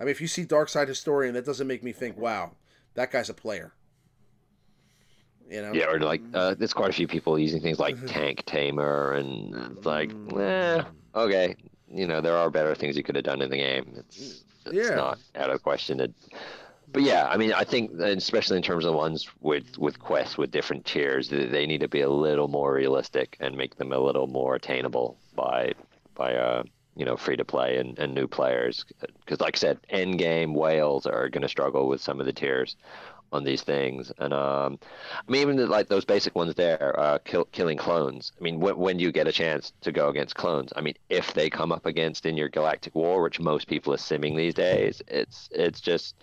I mean, if you see dark side historian, that doesn't make me think, wow, that guy's a player. You know? Yeah, or like there's quite a few people using things like tank tamer, and it's like, okay, you know, there are better things you could have done in the game. It's not out of question. But yeah, I mean, I think, especially in terms of ones with quests with different tiers, they need to be a little more realistic and make them a little more attainable by you know, free to play and new players. Because, like I said, end game whales are going to struggle with some of the tiers on these things. And I mean, even like those basic ones there, killing clones. I mean, when you get a chance to go against clones, I mean, if they come up against in your galactic war, which most people are simming these days, it's just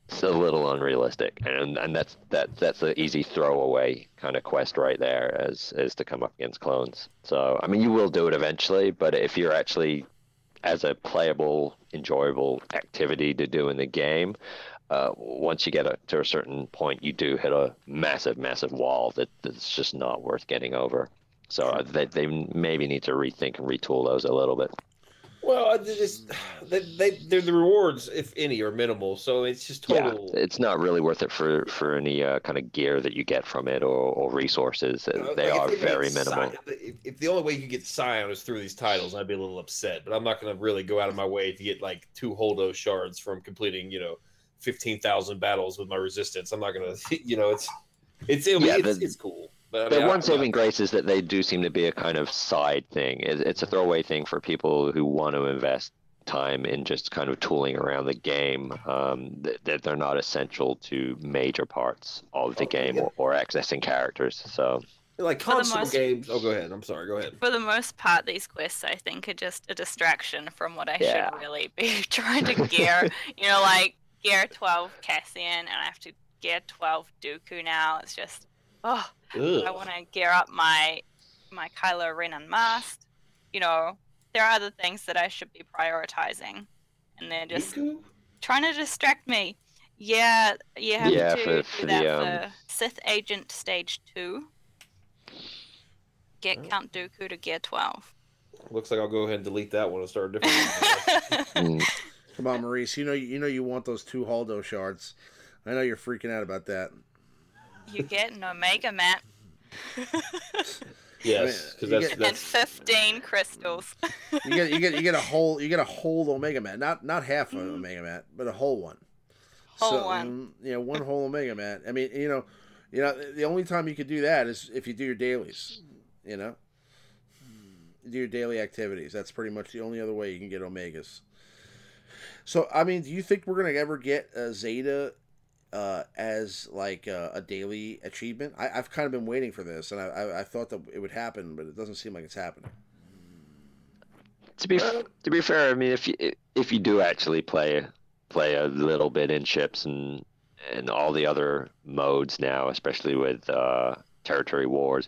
it's a little unrealistic, and that's an easy throwaway kind of quest right there, as to come up against clones. So I mean, you will do it eventually, but if you're actually as a playable, enjoyable activity to do in the game, once you get to a certain point, you do hit a massive wall that's just not worth getting over. So they maybe need to rethink and retool those a little bit. Well, they're the rewards, if any, are minimal. So it's just total. Yeah, it's not really worth it for any kind of gear that you get from it or resources. They are very minimal. If the only way you could get Scion is through these titles, I'd be a little upset. But I'm not going to really go out of my way to get like 2 Holdo shards from completing, you know, 15,000 battles with my resistance. I'm not going to, you know, it's cool. But, I mean, one saving grace is that they do seem to be a kind of side thing. It's a throwaway thing for people who want to invest time in just kind of tooling around the game. That they're not essential to major parts of the game or accessing characters. So Like For the console most- games. Oh, go ahead. I'm sorry. Go ahead. For the most part, these quests, I think, are just a distraction from what I Yeah. should really be trying to gear. You know, like gear 12 Cassian, and I have to gear 12 Dooku now. It's just, oh, I want to gear up my Kylo Ren unmasked. You know, there are other things that I should be prioritizing, and they're just Dooku? trying to distract me. Yeah, you have Yeah, to for do the, that for Sith Agent Stage 2. Get Count Dooku to gear 12. Looks like I'll go ahead and delete that one and start a different one. Mm. Come on, Maurice. You know you want those 2 Haldo shards. I know you're freaking out about that. You get an Omega map. Yes, because you that's, get- And that's 15 crystals. You get a whole Omega Mat, not half an Omega Mat, but a whole one. Whole one. One whole Omega Mat. I mean, the only time you could do that is if you do your dailies. You know, do your daily activities. That's pretty much the only other way you can get Omegas. So, I mean, do you think we're gonna ever get a Zeta as like a daily achievement? I've kind of been waiting for this, and I thought that it would happen, but it doesn't seem like it's happening. To be fair, I mean, if you do actually play a little bit in ships and all the other modes now, especially with territory wars,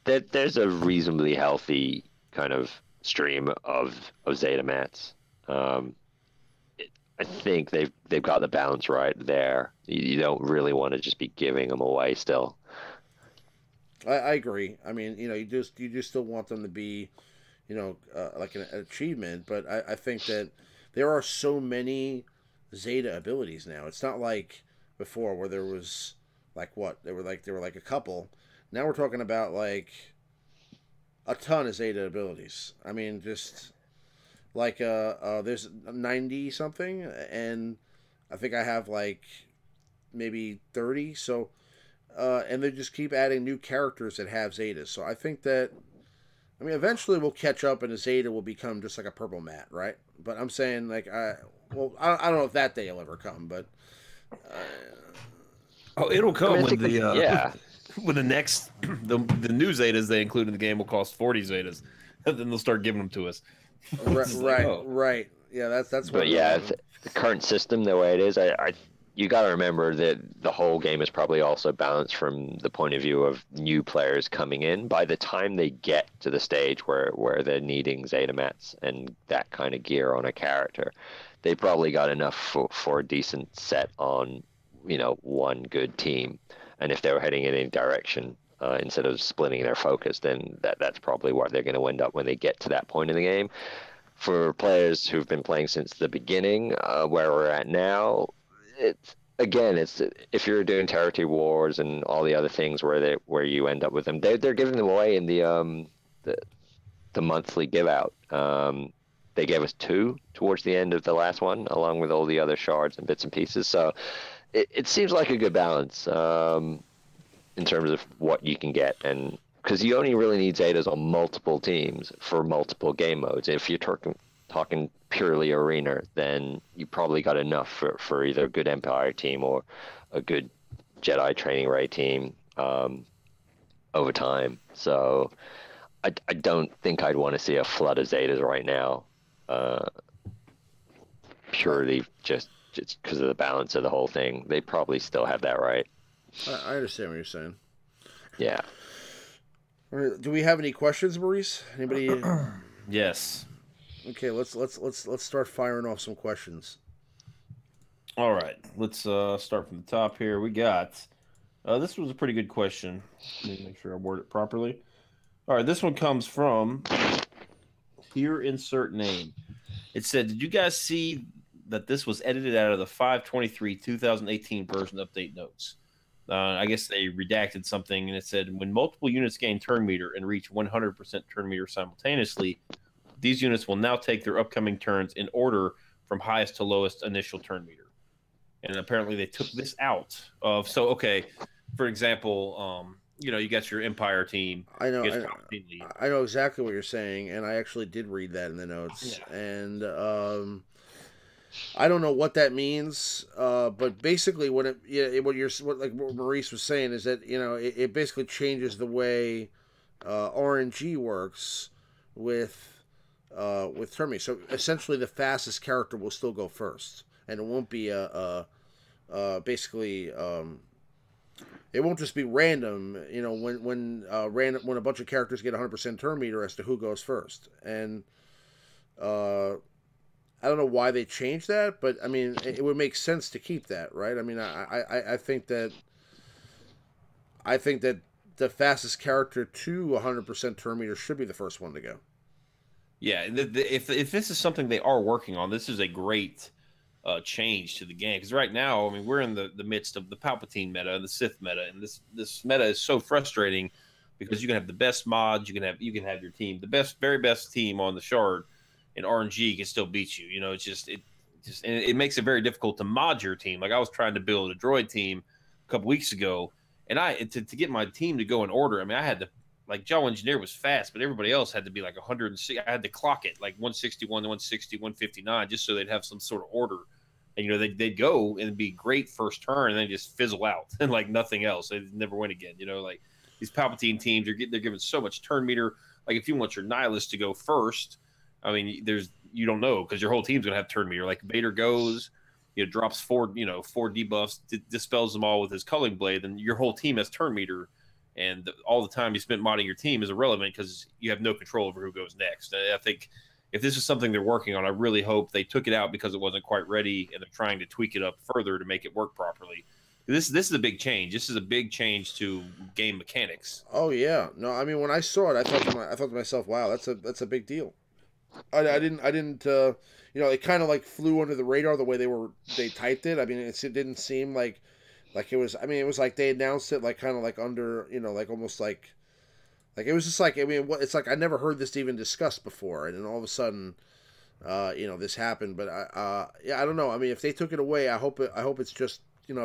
that there's a reasonably healthy kind of stream of Zeta mats. I think they've got the balance right there. You don't really want to just be giving them away still. I agree. I mean, you do still want them to be, like an achievement, but I think that there are so many Zeta abilities now. It's not like before where there was like what there were like a couple. Now we're talking about like a ton of Zeta abilities. I mean, just like there's 90 something, and I think I have like maybe 30. So, and they just keep adding new characters that have Zetas. So I think that, I mean, eventually we'll catch up, and a Zeta will become just like a purple mat, right? But I'm saying like I don't know if that day will ever come, but. Oh, it'll come I mean, I when think the yeah. when the next the new Zetas they include in the game will cost 40 Zetas, and then they'll start giving them to us. Right. Yeah, that's what. But yeah, the current system, the way it is, you got to remember that the whole game is probably also balanced from the point of view of new players coming in. By the time they get to the stage where they're needing Zeta mats and that kind of gear on a character, they probably got enough for a decent set on, one good team. And if they were heading in any direction, instead of splitting their focus, then that's probably where they're going to end up when they get to that point in the game. For players who've been playing since the beginning, where we're at now, it's if you're doing territory wars and all the other things where you end up with them, they're giving them away in the monthly give out. They gave us 2 towards the end of the last one, along with all the other shards and bits and pieces. So it seems like a good balance in terms of what you can get, and because you only really need Zetas on multiple teams for multiple game modes. If you're talking purely arena, then you probably got enough for either a good Empire team or a good Jedi training ray team over time. So I don't think I'd want to see a flood of Zetas right now, purely just because of the balance of the whole thing. They probably still have that right. I understand what you're saying. Yeah. All right, do we have any questions, Maurice? Anybody? Yes. Okay, let's start firing off some questions. All right. Let's start from the top here. We got this was a pretty good question. Let me make sure I word it properly. All right, this one comes from here. Insert name. It said, "Did you guys see that this was edited out of the 5/23/2018 version update notes?" I guess they redacted something, and it said, "When multiple units gain turn meter and reach 100% turn meter simultaneously, these units will now take their upcoming turns in order from highest to lowest initial turn meter." And apparently they took this out of. So, okay, for example, you got your Empire team. I know exactly what you're saying, and I actually did read that in the notes. Yeah. And I don't know what that means, but basically, what Maurice was saying is that it basically changes the way RNG works with tournament. So essentially, the fastest character will still go first, and it won't be basically. It won't just be random, when a bunch of characters get 100% turn meter as to who goes first, and I don't know why they changed that, but I mean, it would make sense to keep that, right? I mean, I think that the fastest character to 100% turn meter should be the first one to go. Yeah, if this is something they are working on, this is a great change to the game, because right now, I mean, we're in the midst of the Palpatine meta and the Sith meta, and this meta is so frustrating because you can have the best mods, you can have your team, the very best team on the shard, and RNG can still beat you. It makes it very difficult to mod your team. Like, I was trying to build a droid team a couple weeks ago, and to get my team to go in order, I mean, I had to, like, Joe Engineer was fast, but everybody else had to be like 106. I had to clock it like 161 to 160, 159, just so they'd have some sort of order. And they'd go and be great first turn, and then just fizzle out and like nothing else. They'd never win again. Like these Palpatine teams, they're given so much turn meter. Like, if you want your Nihilist to go first, I mean, you don't know, because your whole team's gonna have turn meter. Like, Vader goes, drops four debuffs, dispels them all with his culling blade, and your whole team has turn meter, and all the time you spent modding your team is irrelevant because you have no control over who goes next. I think if this is something they're working on, I really hope they took it out because it wasn't quite ready, and they're trying to tweak it up further to make it work properly. This is a big change. This is a big change to game mechanics. Oh yeah, no, I mean, when I saw it, I thought to myself, wow, that's a big deal. I didn't it kind of like flew under the radar the way they typed it. I mean, it didn't seem like it was. I mean, it was like they announced it like kind of like under, like almost like it was just like, I mean, it's like I never heard this even discussed before, and then all of a sudden, this happened. But I don't know. I mean, if they took it away, I hope it's just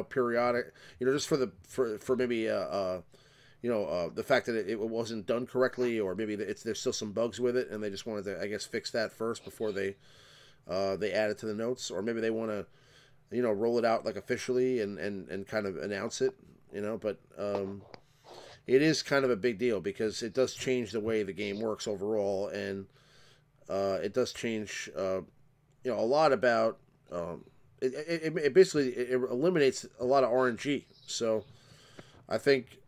periodic, just for maybe the fact that it wasn't done correctly, or maybe there's still some bugs with it, and they just wanted to, I guess, fix that first before they add it to the notes, or maybe they want to roll it out like officially and kind of announce it, but it is kind of a big deal because it does change the way the game works overall, and it does change a lot about it basically eliminates a lot of RNG. So I think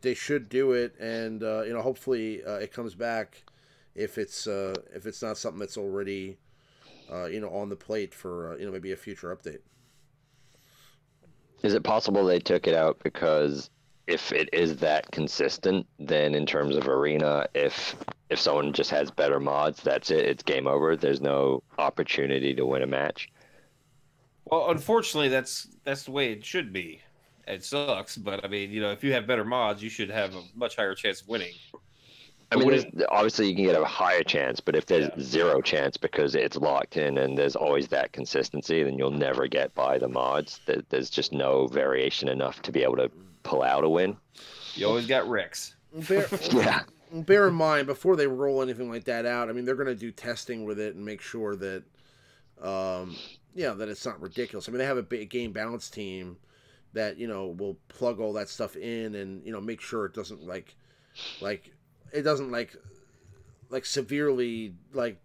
they should do it, and hopefully it comes back if it's not something that's already on the plate for maybe a future update. Is it possible they took it out because if it is that consistent, then in terms of arena, if someone just has better mods, that's it, it's game over, there's no opportunity to win a match? Well, unfortunately, that's the way it should be. It sucks, but I mean, if you have better mods, you should have a much higher chance of winning. I mean, obviously you can get a higher chance, but if there's zero chance because it's locked in and there's always that consistency, then you'll never get by the mods. There's just no variation enough to be able to pull out a win. You always got Rex. Bear in mind, before they roll anything like that out, I mean, they're going to do testing with it and make sure that, that it's not ridiculous. I mean, they have a big game balance team that will plug all that stuff in and make sure it doesn't severely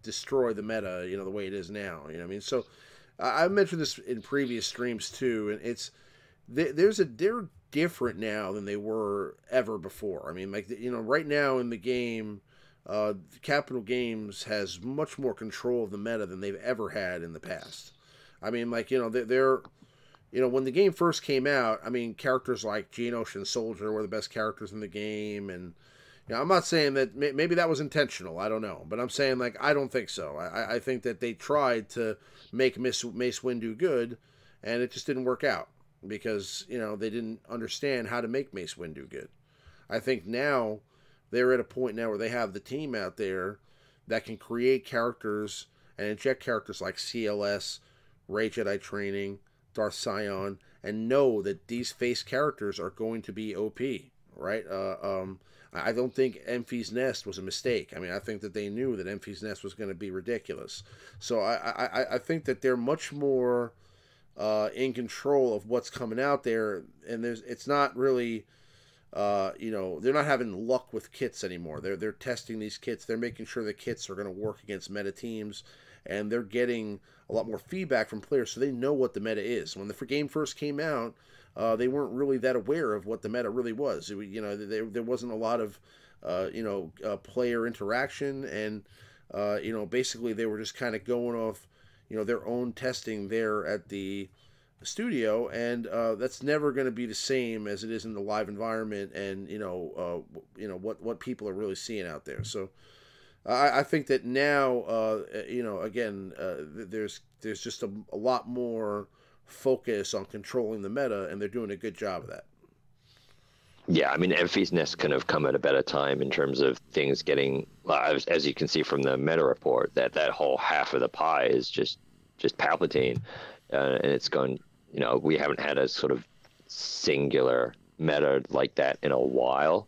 destroy the meta the way it is now. You know what I mean? So I mentioned this in previous streams too, and it's they're different now than they were ever before. I mean, right now in the game, Capital Games has much more control of the meta than they've ever had in the past. I mean, they're when the game first came out, I mean, characters like Geonosis and Soldier were the best characters in the game, and I'm not saying that maybe that was intentional. I don't know, but I'm saying I don't think so. I think that they tried to make Mace Windu good, and it just didn't work out because they didn't understand how to make Mace Windu good. I think now they're at a point now where they have the team out there that can create characters and inject characters like CLS, Rey Jedi Training, Darth Sion, and know that these face characters are going to be OP, right? I don't think Enfys Nest was a mistake. I mean, I think that they knew that Enfys Nest was going to be ridiculous. So I think that they're much more in control of what's coming out there, and it's not really, they're not having luck with kits anymore. They're testing these kits. They're making sure the kits are going to work against meta teams, and they're getting a lot more feedback from players, so they know what the meta is. When the game first came out, they weren't really that aware of what the meta really was. There wasn't a lot of, player interaction, and basically they were just kind of going off, their own testing there at the studio, and that's never going to be the same as it is in the live environment, and what people are really seeing out there. So I think that now, there's just a lot more focus on controlling the meta, and they're doing a good job of that. Yeah, I mean, Enfys Nest kind of come at a better time in terms of things getting, as you can see from the meta report, that whole half of the pie is just Palpatine, and it's gone. We haven't had a sort of singular meta like that in a while.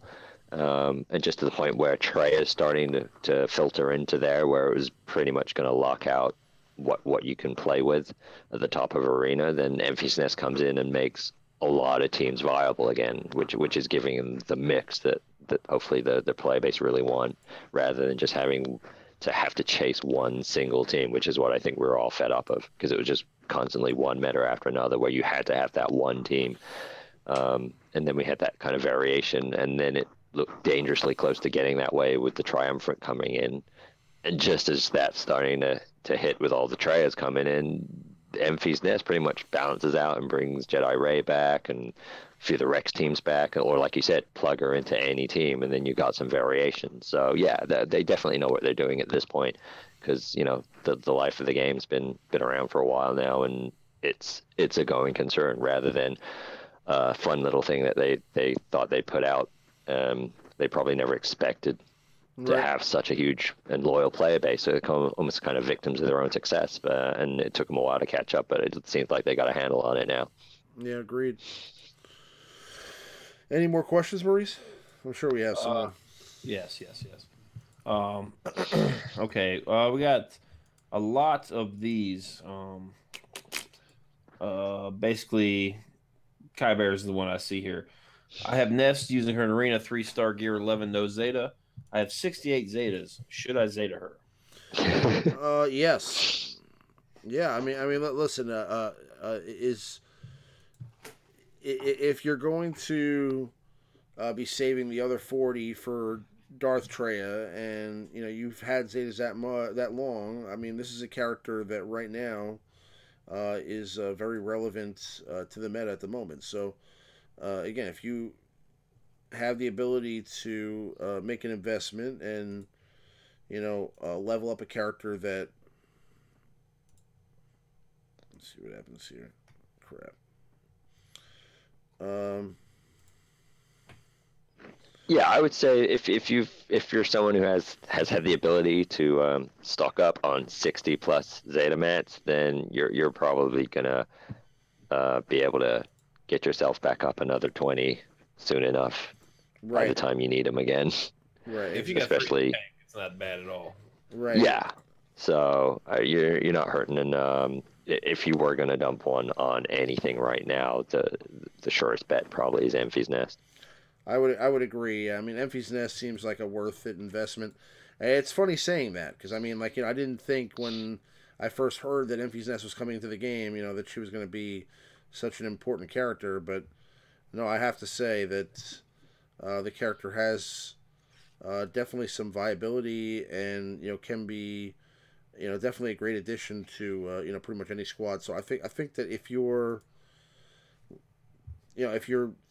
And just to the point where Trey is starting to filter into there, where it was pretty much going to lock out what you can play with at the top of Arena. Then Enfys Nest comes in and makes a lot of teams viable again, which is giving them the mix that hopefully the player base really want, rather than just having to have to chase one single team, which is what I think we're all fed up of, because it was just constantly one meta after another where you had to have that one team. And then we had that kind of variation, and then it looked dangerously close to getting that way with the Triumvirate coming in. And just as that's starting to hit with all the Treyas coming in, Enfys Nest pretty much balances out and brings Jedi Ray back and a few of the Rex teams back, or like you said, plug her into any team, and then you got some variation. So yeah, they definitely know what they're doing at this point, because the life of the game's been around for a while now, and it's a going concern rather than a fun little thing that they thought they'd put out. They probably never expected to have such a huge and loyal player base, so they're almost kind of victims of their own success, and it took them a while to catch up, but it seems like they got a handle on it now. Yeah, agreed. Any more questions, Maurice? I'm sure we have some more. Yes. Okay, we got a lot of these. Basically, Kai Bear is the one I see here. I have Nest using her in Arena 3-star gear 11 no Zeta. I have 68 Zetas. Should I Zeta her? Yes. Yeah, I mean, listen. If you're going to be saving the other 40 for Darth Treya, and you've had Zetas that long, I mean, this is a character that right now is very relevant to the meta at the moment. So again, if you have the ability to make an investment and level up a character that, let's see what happens here. Crap. Yeah, I would say if you're someone who has had the ability to stock up on 60 plus Zeta mats, then you're probably gonna be able to get yourself back up another 20 soon enough. Right. By the time you need them again. Right. If you got especially, tank, it's not bad at all. Right. Yeah. So you're not hurting, and if you were going to dump one on anything right now, the surest bet probably is Enfys Nest. I would agree. I mean, Enfys Nest seems like a worth it investment. It's funny saying that, because I mean, I didn't think when I first heard that Enfys Nest was coming into the game, that she was going to be such an important character. But no, I have to say that the character has definitely some viability, and can be definitely a great addition to pretty much any squad. So I think that if you're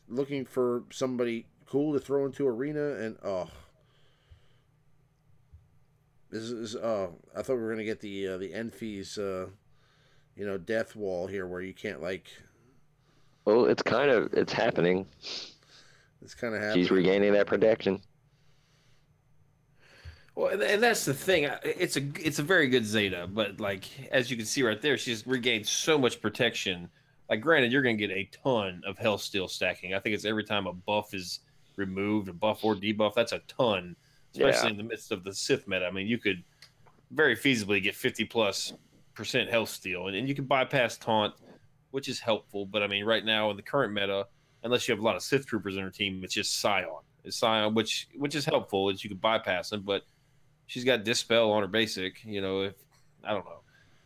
looking for somebody cool to throw into Arena, and I thought we were gonna get the Enfys death wall here, where you can't Well, it's happening. It's kind of happening. She's regaining that protection. Well, and that's the thing. It's a very good Zeta, but as you can see right there, she's regained so much protection. Granted, you're going to get a ton of Hellsteel stacking. I think it's every time a buff is removed, a buff or debuff. That's a ton, especially in the midst of the Sith meta. I mean, you could very feasibly get 50+% health steal, and you can bypass taunt, which is helpful. But I mean, right now in the current meta, unless you have a lot of Sith troopers in her team, it's just Scion. It's Scion, which is helpful, is you can bypass them, but she's got Dispel on her basic. You know, if I don't know,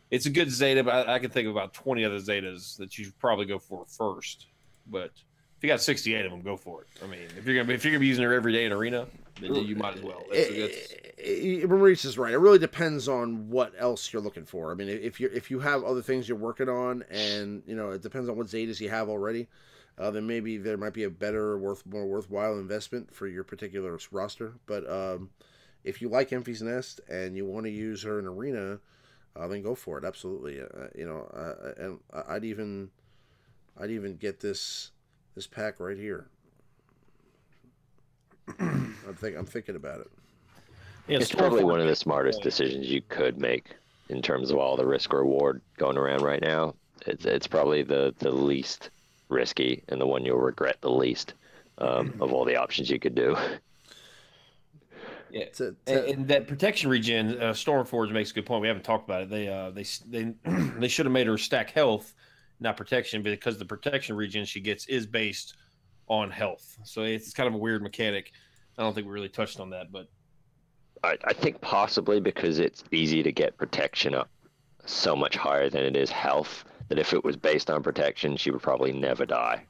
it's a good Zeta, but I can think of about 20 other Zetas that you should probably go for first. But if you got 68 of them, go for it. I mean, if you're gonna be using her every day in arena, then you might as well. Maurice is right. It really depends on what else you're looking for. I mean, if you have other things you're working on, and you know, it depends on what Zetas you have already. Then maybe there might be a better, more worthwhile investment for your particular roster. But if you like Enfys Nest and you want to use her in arena, then go for it. Absolutely. You know, and I'd even get this pack right here. I'm thinking about it. Yeah, it's probably one of the smartest decisions you could make in terms of all the risk reward going around right now. It's probably the least risky and the one you'll regret the least of all the options you could do. Yeah, and that protection regen, Stormforge makes a good point. We haven't talked about it. They should have made her stack health, not protection, because the protection regen she gets is based on health. So it's kind of a weird mechanic. I don't think we really touched on that, but I think possibly because it's easy to get protection up so much higher than it is health, that if it was based on protection, she would probably never die.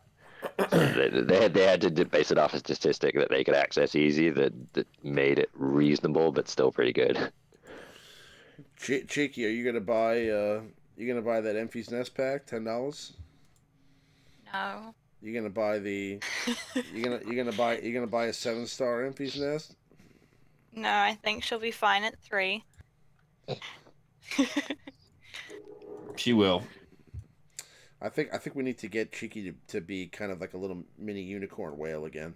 So they had to base it off a statistic that they could access easy that made it reasonable but still pretty good. Cheeky, are you gonna buy that Enfys Nest pack, $10? No. You gonna buy the you gonna buy a 7-star Enfys Nest? No, I think she'll be fine at 3. she will. I think we need to get Cheeky to be kind of like a little mini unicorn whale again.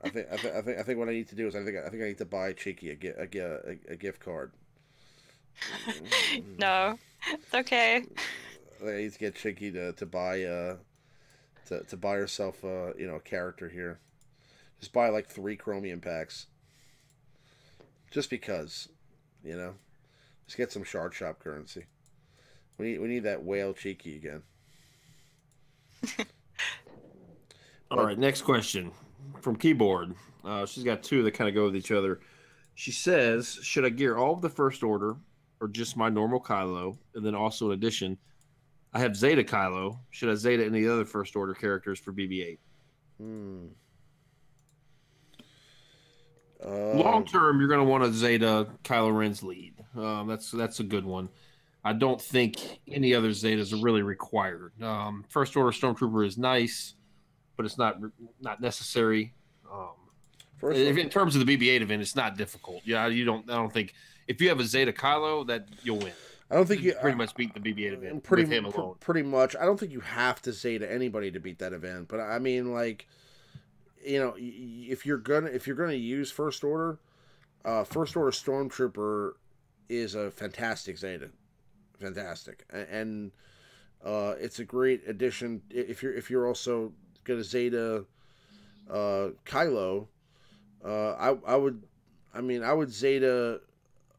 I think what I need to do is I think I need to buy Cheeky a gift card. No, it's okay. I need to get Cheeky to buy to buy herself a character here. Just buy like 3 chromium packs. Just because, just get some shard shop currency. We need that whale Cheeky again. All right, next question from Keyboard. She's got 2 that kind of go with each other. She says, should I gear all of the First Order or just my normal Kylo? And then also in addition, I have Zeta Kylo. Should I Zeta any other First Order characters for BB-8? Long term, you're going to want to Zeta Kylo Ren's lead. That's a good one. I don't think any other Zetas are really required. First Order Stormtrooper is nice, but it's not necessary. In terms of the BB-8 event, it's not difficult. Yeah, I don't think if you have a Zeta Kylo that you'll win. I don't think you pretty much beat the BB-8 event with him alone. Pretty much. I don't think you have to Zeta anybody to beat that event, but I mean, like, if you're gonna use First Order Stormtrooper is a fantastic Zeta. Fantastic, and it's a great addition if you're also gonna Zeta Kylo. I would Zeta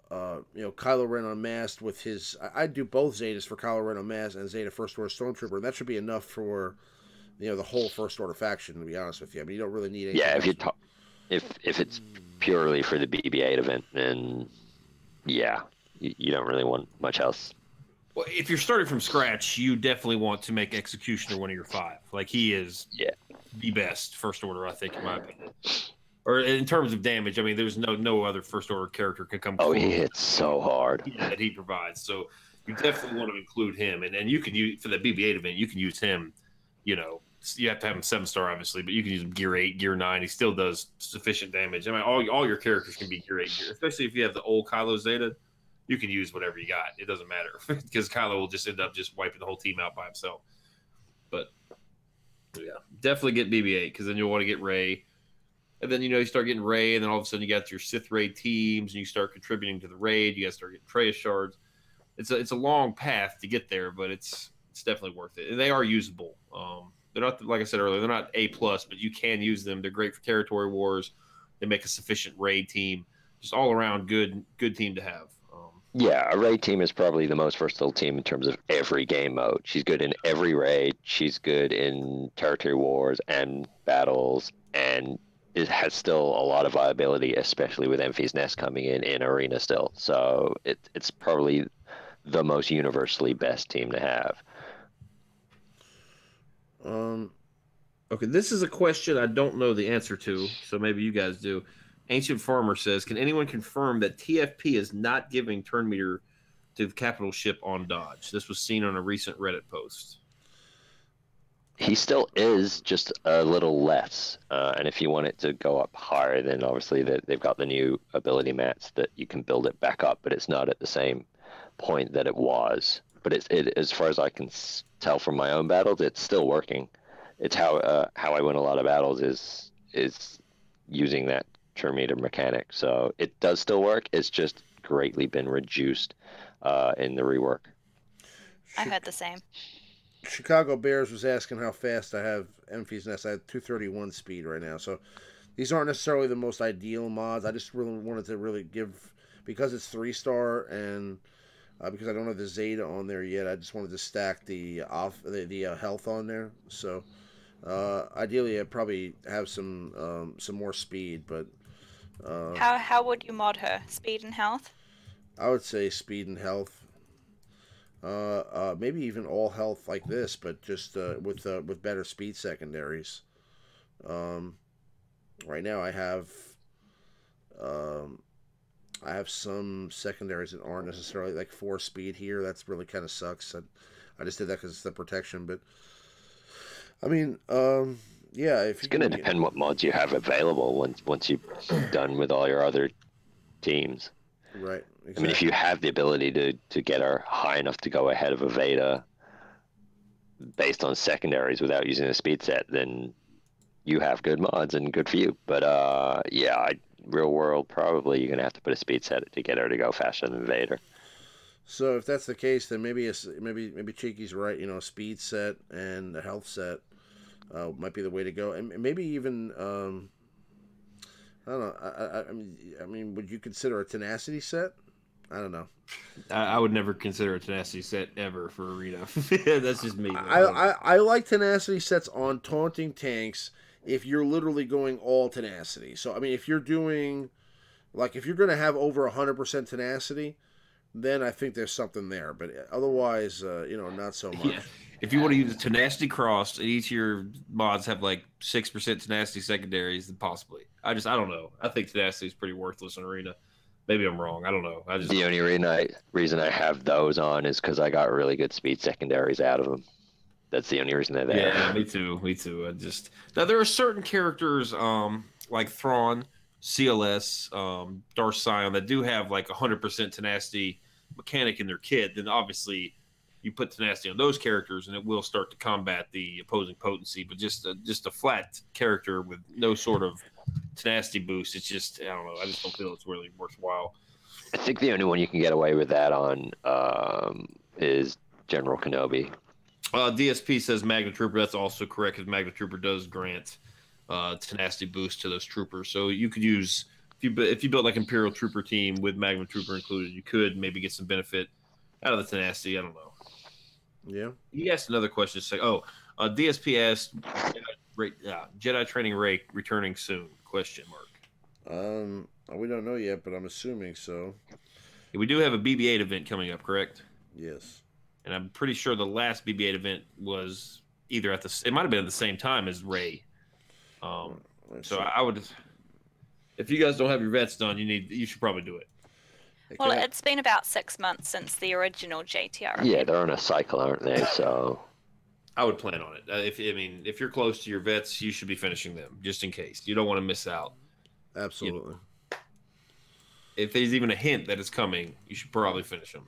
Kylo Ren Unmasked with his. I'd do both Zetas for Kylo Ren Unmasked and Zeta First Order Stormtrooper, and that should be enough for the whole First Order faction. To be honest with you, I mean, you don't really need anything. Yeah, if it's purely for the BB-8 event, then yeah, you don't really want much else. Well, if you're starting from scratch, you definitely want to make Executioner one of your 5. Like, he is the best First Order, I think, in my opinion. Or in terms of damage, I mean, there's no other First Order character can come. Oh, he hits so hard. That he provides. So you definitely want to include him, and you can use for the BB-8 event. You can use him. You have to have him 7-star, obviously, but you can use him Gear 8, Gear 9. He still does sufficient damage. I mean, all your characters can be Gear 8, especially if you have the old Kylo Zeta. You can use whatever you got. It doesn't matter because Kylo will just end up just wiping the whole team out by himself. But yeah, definitely get BB-8 because then you'll want to get Rey. And then, you start getting Rey, and then all of a sudden you got your Sith raid teams, and you start contributing to the raid. You got to start getting Traya shards. It's a long path to get there, but it's definitely worth it. And they are usable. They're not, like I said earlier, they're not A plus, but you can use them. They're great for territory wars. They make a sufficient raid team. Just all around good team to have. Yeah, a raid team is probably the most versatile team in terms of every game mode. She's good in every raid. She's good in territory wars and battles, and it has still a lot of viability, especially with Enfys Nest coming in arena still. So it's probably the most universally best team to have. Okay, this is a question I don't know the answer to, so maybe you guys do. Ancient Farmer says, can anyone confirm that TFP is not giving turn meter to the capital ship on Dodge? This was seen on a recent Reddit post. He still is, just a little less. And if you want it to go up higher, then obviously they've got the new ability mats that you can build it back up, but it's not at the same point that it was. But as far as I can tell from my own battles, it's still working. It's how I win a lot of battles is using that turn meter mechanic. So it does still work. It's just greatly been reduced in the rework. I heard the same. Chicago Bears was asking how fast I have Enfys Nest. I have 231 speed right now. So these aren't necessarily the most ideal mods. I just really wanted to really give, because it's 3-star and because I don't have the Zeta on there yet, I just wanted to stack the health on there. So ideally, I'd probably have some more speed, but How would you mod her? Speed and health? I would say speed and health. Maybe even all health like this, but just with better speed secondaries. Right now I have some secondaries that aren't necessarily like 4 speed here. That's really kind of sucks. I just did that because it's the protection, but I mean, yeah. If It's going to depend what mods you have available once you're done with all your other teams. Right. Exactly. I mean, if you have the ability to get her high enough to go ahead of a Veda based on secondaries without using a speed set, then you have good mods and good for you. But yeah, real world, probably you're going to have to put a speed set to get her to go faster than Vader. So if that's the case, then maybe Cheeky's right. A speed set and a health set might be the way to go, and maybe even I don't know. I mean, would you consider a tenacity set? I don't know. I would never consider a tenacity set ever for arena. That's just me. I like tenacity sets on taunting tanks if you're literally going all tenacity. So I mean, if you're doing if you're going to have over 100% tenacity, then I think there's something there. But otherwise, not so much. Yeah. If you want to use tenacity crossed, and each of your mods have like 6% tenacity secondaries, then possibly. I don't know. I think tenacity is pretty worthless in arena. Maybe I'm wrong. I don't know. The only reason I have those on is because I got really good speed secondaries out of them. That's the only reason they're there. Yeah, me too. Now there are certain characters like Thrawn, CLS, Darth Sion that do have like 100% tenacity mechanic in their kit. Then obviously you put tenacity on those characters and it will start to combat the opposing potency. But just a flat character with no sort of tenacity boost, it's just, I don't know, I just don't feel it's really worthwhile. I think the only one you can get away with that on is General Kenobi. DSP says Magna Trooper. That's also correct, because Magna Trooper does grant tenacity boost to those troopers. So you could use, if you built like Imperial Trooper team with Magna Trooper included, you could maybe get some benefit out of the tenacity. I don't know. Yeah. He asked another question. DSP asked, Jedi training rate returning soon? Question mark. We don't know yet, but I'm assuming so. Yeah, we do have a BB-8 event coming up, correct? Yes. And I'm pretty sure the last BB-8 event was either it might have been at the same time as Ray. So I would, if you guys don't have your vets done, you should probably do it. Well, it's been about 6 months since the original JTR. Yeah, they're on a cycle, aren't they? So I would plan on it. If you're close to your vets, you should be finishing them just in case. You don't want to miss out. Absolutely. If there's even a hint that it's coming, you should probably finish them.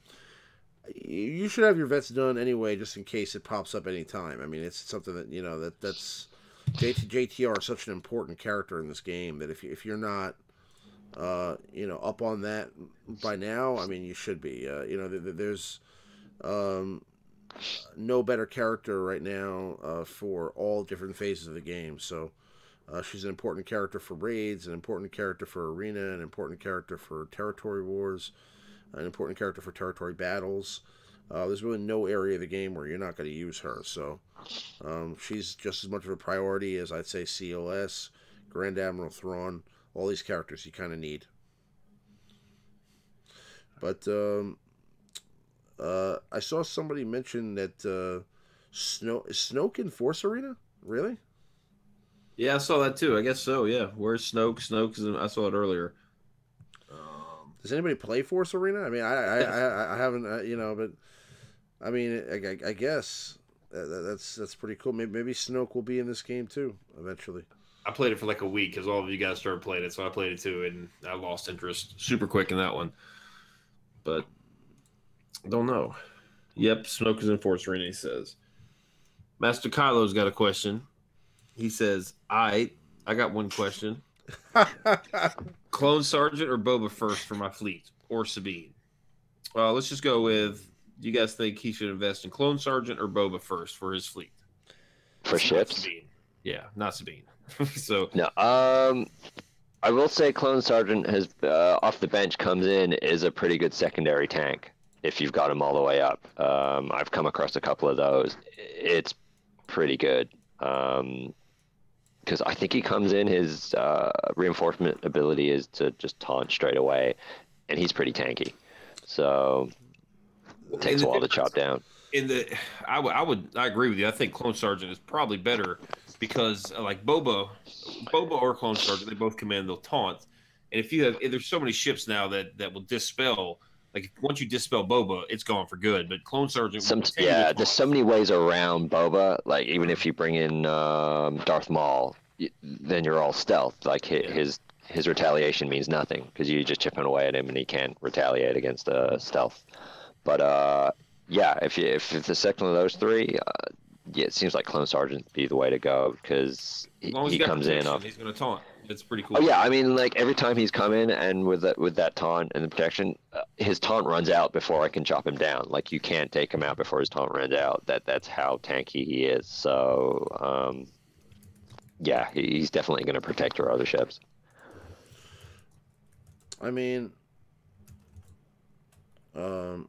You should have your vets done anyway, just in case it pops up any time. I mean, it's something that that's JTR is such an important character in this game that if you're not up on that by now, I mean, you should be. There's no better character right now for all different phases of the game. So she's an important character for raids, an important character for arena, an important character for territory wars, an important character for territory battles. There's really no area of the game where you're not going to use her. So she's just as much of a priority as I'd say CLS, Grand Admiral Thrawn, all these characters you kind of need. But I saw somebody mention that Snoke in Force Arena? Really? Yeah, I saw that too. I guess so. Yeah, where's Snoke? Snoke is. I saw it earlier. Does anybody play Force Arena? I mean, I haven't, but I mean, I guess that's pretty cool. Maybe Snoke will be in this game too eventually. I played it for like a week because all of you guys started playing it, so I played it too, and I lost interest super quick in that one. But I don't know. Yep, Snoke is in Force Arena. He says, Master Kylo's got a question. He says, I got one question. Clone Sergeant or Boba first for my fleet, or Sabine? Let's just go with, do you guys think he should invest in Clone Sergeant or Boba first for his fleet? For ships? Yeah, not Sabine. So no, I will say Clone Sergeant has off the bench comes in is a pretty good secondary tank if you've got him all the way up. I've come across a couple of those. It's pretty good. Because I think he comes in, his reinforcement ability is to just taunt straight away, and he's pretty tanky. So it takes a while to chop down. I agree with you. I think Clone Sergeant is probably better because like Boba or Clone Sergeant, they both command the taunt. And if there's so many ships now that will dispel. Like once you dispel Boba, it's gone for good. But Clone Sergeant, there's so many ways around Boba. Like even if you bring in Darth Maul, then you're all stealth. Like his retaliation means nothing because you're just chipping away at him and he can't retaliate against stealth. But if the second of those three, it seems like Clone Sergeant would be the way to go because he comes in. He's going to taunt. It's pretty cool. Oh yeah, I mean, like every time he's come in and with that taunt and the protection, his taunt runs out before I can chop him down. Like you can't take him out before his taunt runs out. That's how tanky he is. So he's definitely going to protect our other ships. I mean, what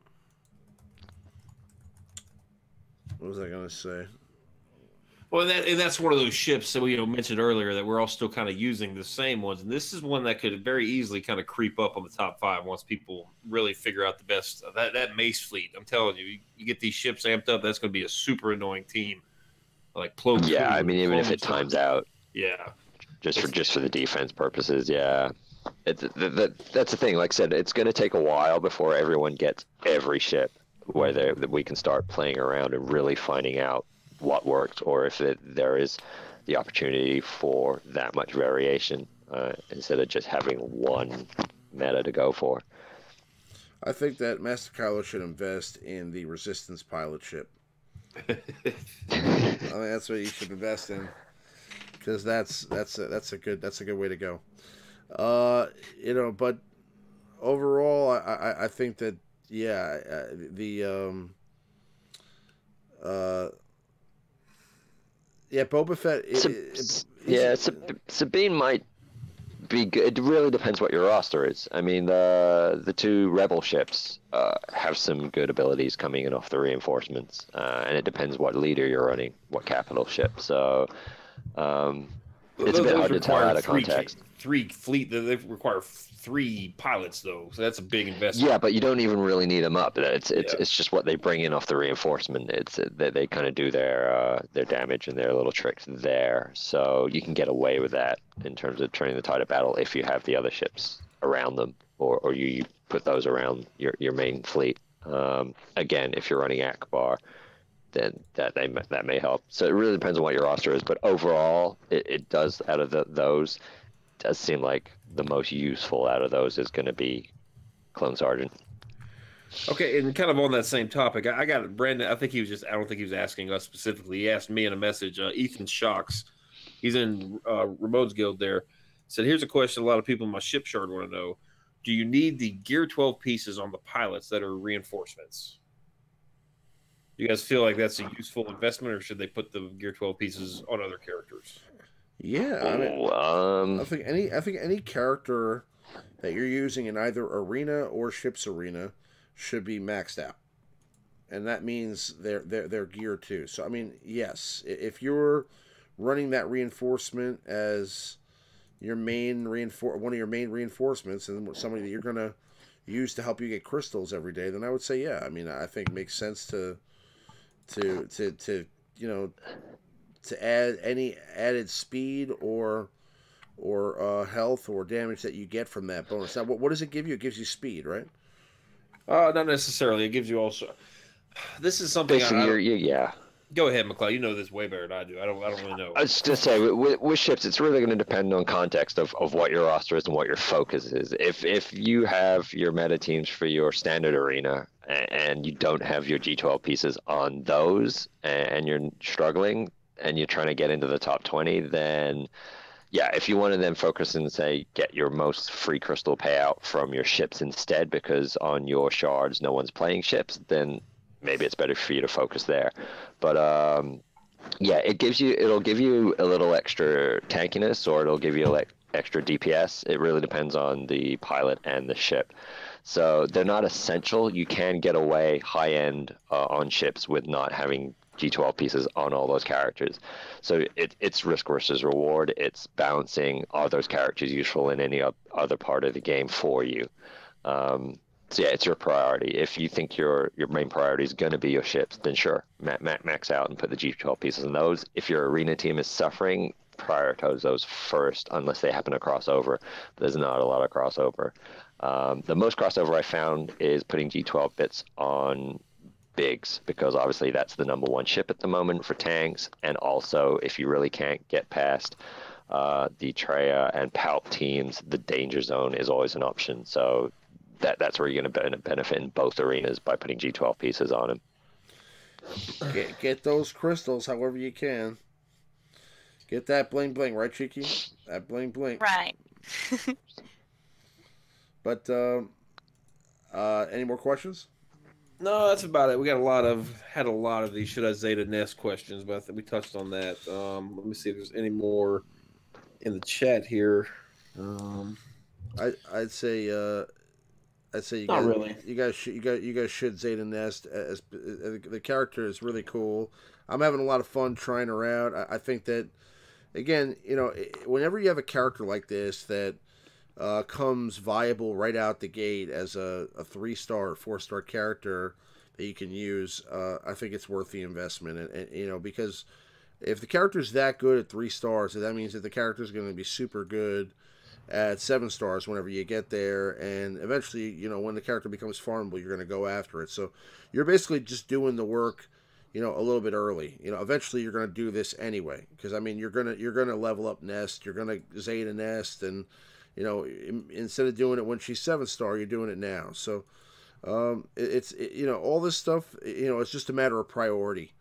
was I going to say? Well, that's one of those ships that we mentioned earlier that we're all still kind of using the same ones. And this is one that could very easily kind of creep up on the top 5 once people really figure out the best. That Mace fleet, I'm telling you, you get these ships amped up, that's going to be a super annoying team. Like Plo Koon. Yeah, I mean, even if it times out. Yeah. Just for the defense purposes, yeah. That's the thing. Like I said, it's going to take a while before everyone gets every ship where we can start playing around and really finding out what works, or if there is the opportunity for that much variation instead of just having one meta to go for. I think that Master Kylo should invest in the Resistance pilot ship. I think that's what you should invest in, because that's a good way to go. But overall, I think that Boba Fett. Sabine might be good. It really depends what your roster is. I mean, the 2 rebel ships have some good abilities coming in off the reinforcements, and it depends what leader you're running, what capital ship. So it's a bit hard to tell out of context. 3 fleet, they require 3 pilots though, so that's a big investment. Yeah, but you don't even really need them up. It's just what they bring in off the reinforcement. It's they kind of do their damage and their little tricks there, so you can get away with that in terms of turning the tide of battle if you have the other ships around them, or you put those around your main fleet. Again, if you're running Akbar, then that may help. So it really depends on what your roster is, but overall, it does out of those. Does seem like the most useful out of those is going to be Clone Sergeant. Okay, and kind of on that same topic, I got Brandon. I don't think he was asking us specifically. He asked me in a message. Ethan Shocks, he's in Ramon's Guild there, said, here's a question a lot of people in my ship shard want to know. Do you need the Gear 12 pieces on the pilots that are reinforcements? You guys feel like that's a useful investment, or should they put the Gear 12 pieces on other characters? Yeah, I mean, I think any character that you're using in either arena or ship's arena should be maxed out, and that means their gear too. So I mean, yes, if you're running that reinforcement as your one of your main reinforcements, and somebody that you're gonna use to help you get crystals every day, then I would say yeah. I mean, I think it makes sense to you know to add any added speed or health or damage that you get from that bonus. Now, what does it give you? It gives you speed, right? Not necessarily. It gives you also. This is something. Yeah. Go ahead, McLeod. You know this way better than I do. I don't really know. I was just say with ships, it's really going to depend on context of what your roster is and what your focus is. If you have your meta teams for your standard arena and you don't have your G12 pieces on those and you're struggling and you're trying to get into the top 20, then yeah, if you want to then focus and say get your most free crystal payout from your ships instead, because on your shards no one's playing ships, then maybe it's better for you to focus there. But yeah, it'll give you a little extra tankiness, or it'll give you extra DPS. It really depends on the pilot and the ship. So they're not essential. You can get away high end on ships with not having G12 pieces on all those characters. So it's risk versus reward. It's balancing, are those characters useful in any other part of the game for you? So yeah, it's your priority. If you think your main priority is going to be your ships, then sure, max out and put the G12 pieces in those. If your arena team is suffering, prioritize those first, unless they happen to cross over. There's not a lot of crossover. The most crossover I found is putting G12 bits on Biggs, because obviously that's the #1 ship at the moment for tanks, and also if you really can't get past the Treya and Palp teams, the danger zone is always an option. So that's where you're going to benefit in both arenas by putting G12 pieces on them. Get those crystals however you can. Get that bling bling, right, Cheeky? That bling bling. Right. But any more questions? No, that's about it. We had a lot of these should I Zeta Nest questions, but I think we touched on that. Let me see if there's any more in the chat here. I'd say you Not guys, really. you guys should Zeta Nest. As the character is really cool. I'm having a lot of fun trying her out. I think that, again, whenever you have a character like this that comes viable right out the gate as a 3-star or 4-star character that you can use, I think it's worth the investment. And because if the character's that good at 3 stars, that means that the character's going to be super good at 7 stars whenever you get there, and eventually, when the character becomes farmable, you're going to go after it. So you're basically just doing the work, a little bit early. Eventually you're going to do this anyway, because I mean you're gonna level up Nest, you're going to Zeta Nest, and instead of doing it when she's 7-star, you're doing it now. So it's all this stuff, it's just a matter of priority.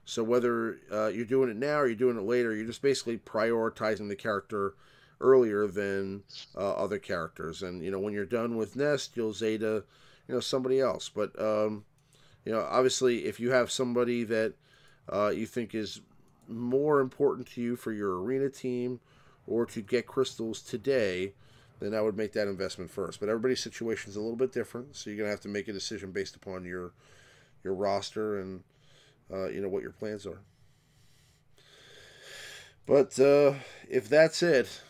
So whether you're doing it now or you're doing it later, you're just basically prioritizing the character earlier than other characters. And when you're done with Nest, you'll Zeta somebody else. But obviously if you have somebody that you think is more important to you for your arena team or to get crystals today, then I would make that investment first. But everybody's situation is a little bit different, so you're gonna have to make a decision based upon your roster and what your plans are. But if that's it,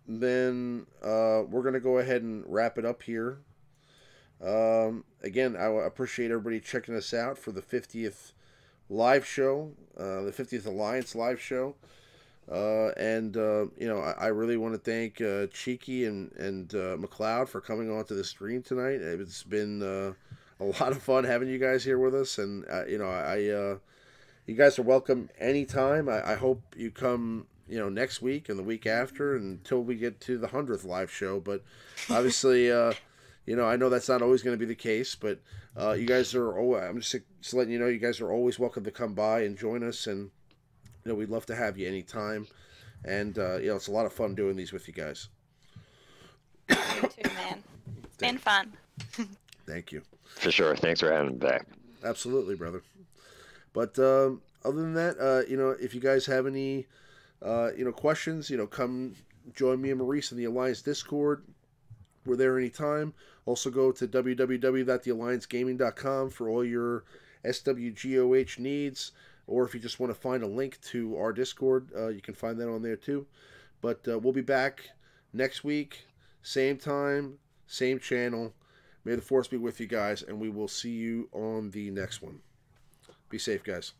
then we're going to go ahead and wrap it up here. Again, I appreciate everybody checking us out for the 50th live show, the 50th Alliance live show. I really want to thank Cheeky and McLeod for coming on to the stream tonight. It's been a lot of fun having you guys here with us, and you guys are welcome anytime. I hope you come next week and the week after until we get to the 100th live show. But obviously, I know that's not always going to be the case, but you guys are, I'm just letting you know, you guys are always welcome to come by and join us. And, we'd love to have you anytime. And, it's a lot of fun doing these with you guys. Me too, man. It's been fun. Thank you. For sure. Thanks for having me back. Absolutely, brother. But other than that, if you guys have any, questions, come join me and Maurice in the Alliance Discord. We're there anytime. Also go to www.thealliancegaming.com for all your SWGOH needs. Or if you just want to find a link to our Discord, you can find that on there too. But we'll be back next week, same time, same channel. May the Force be with you guys, and we will see you on the next one. Be safe, guys.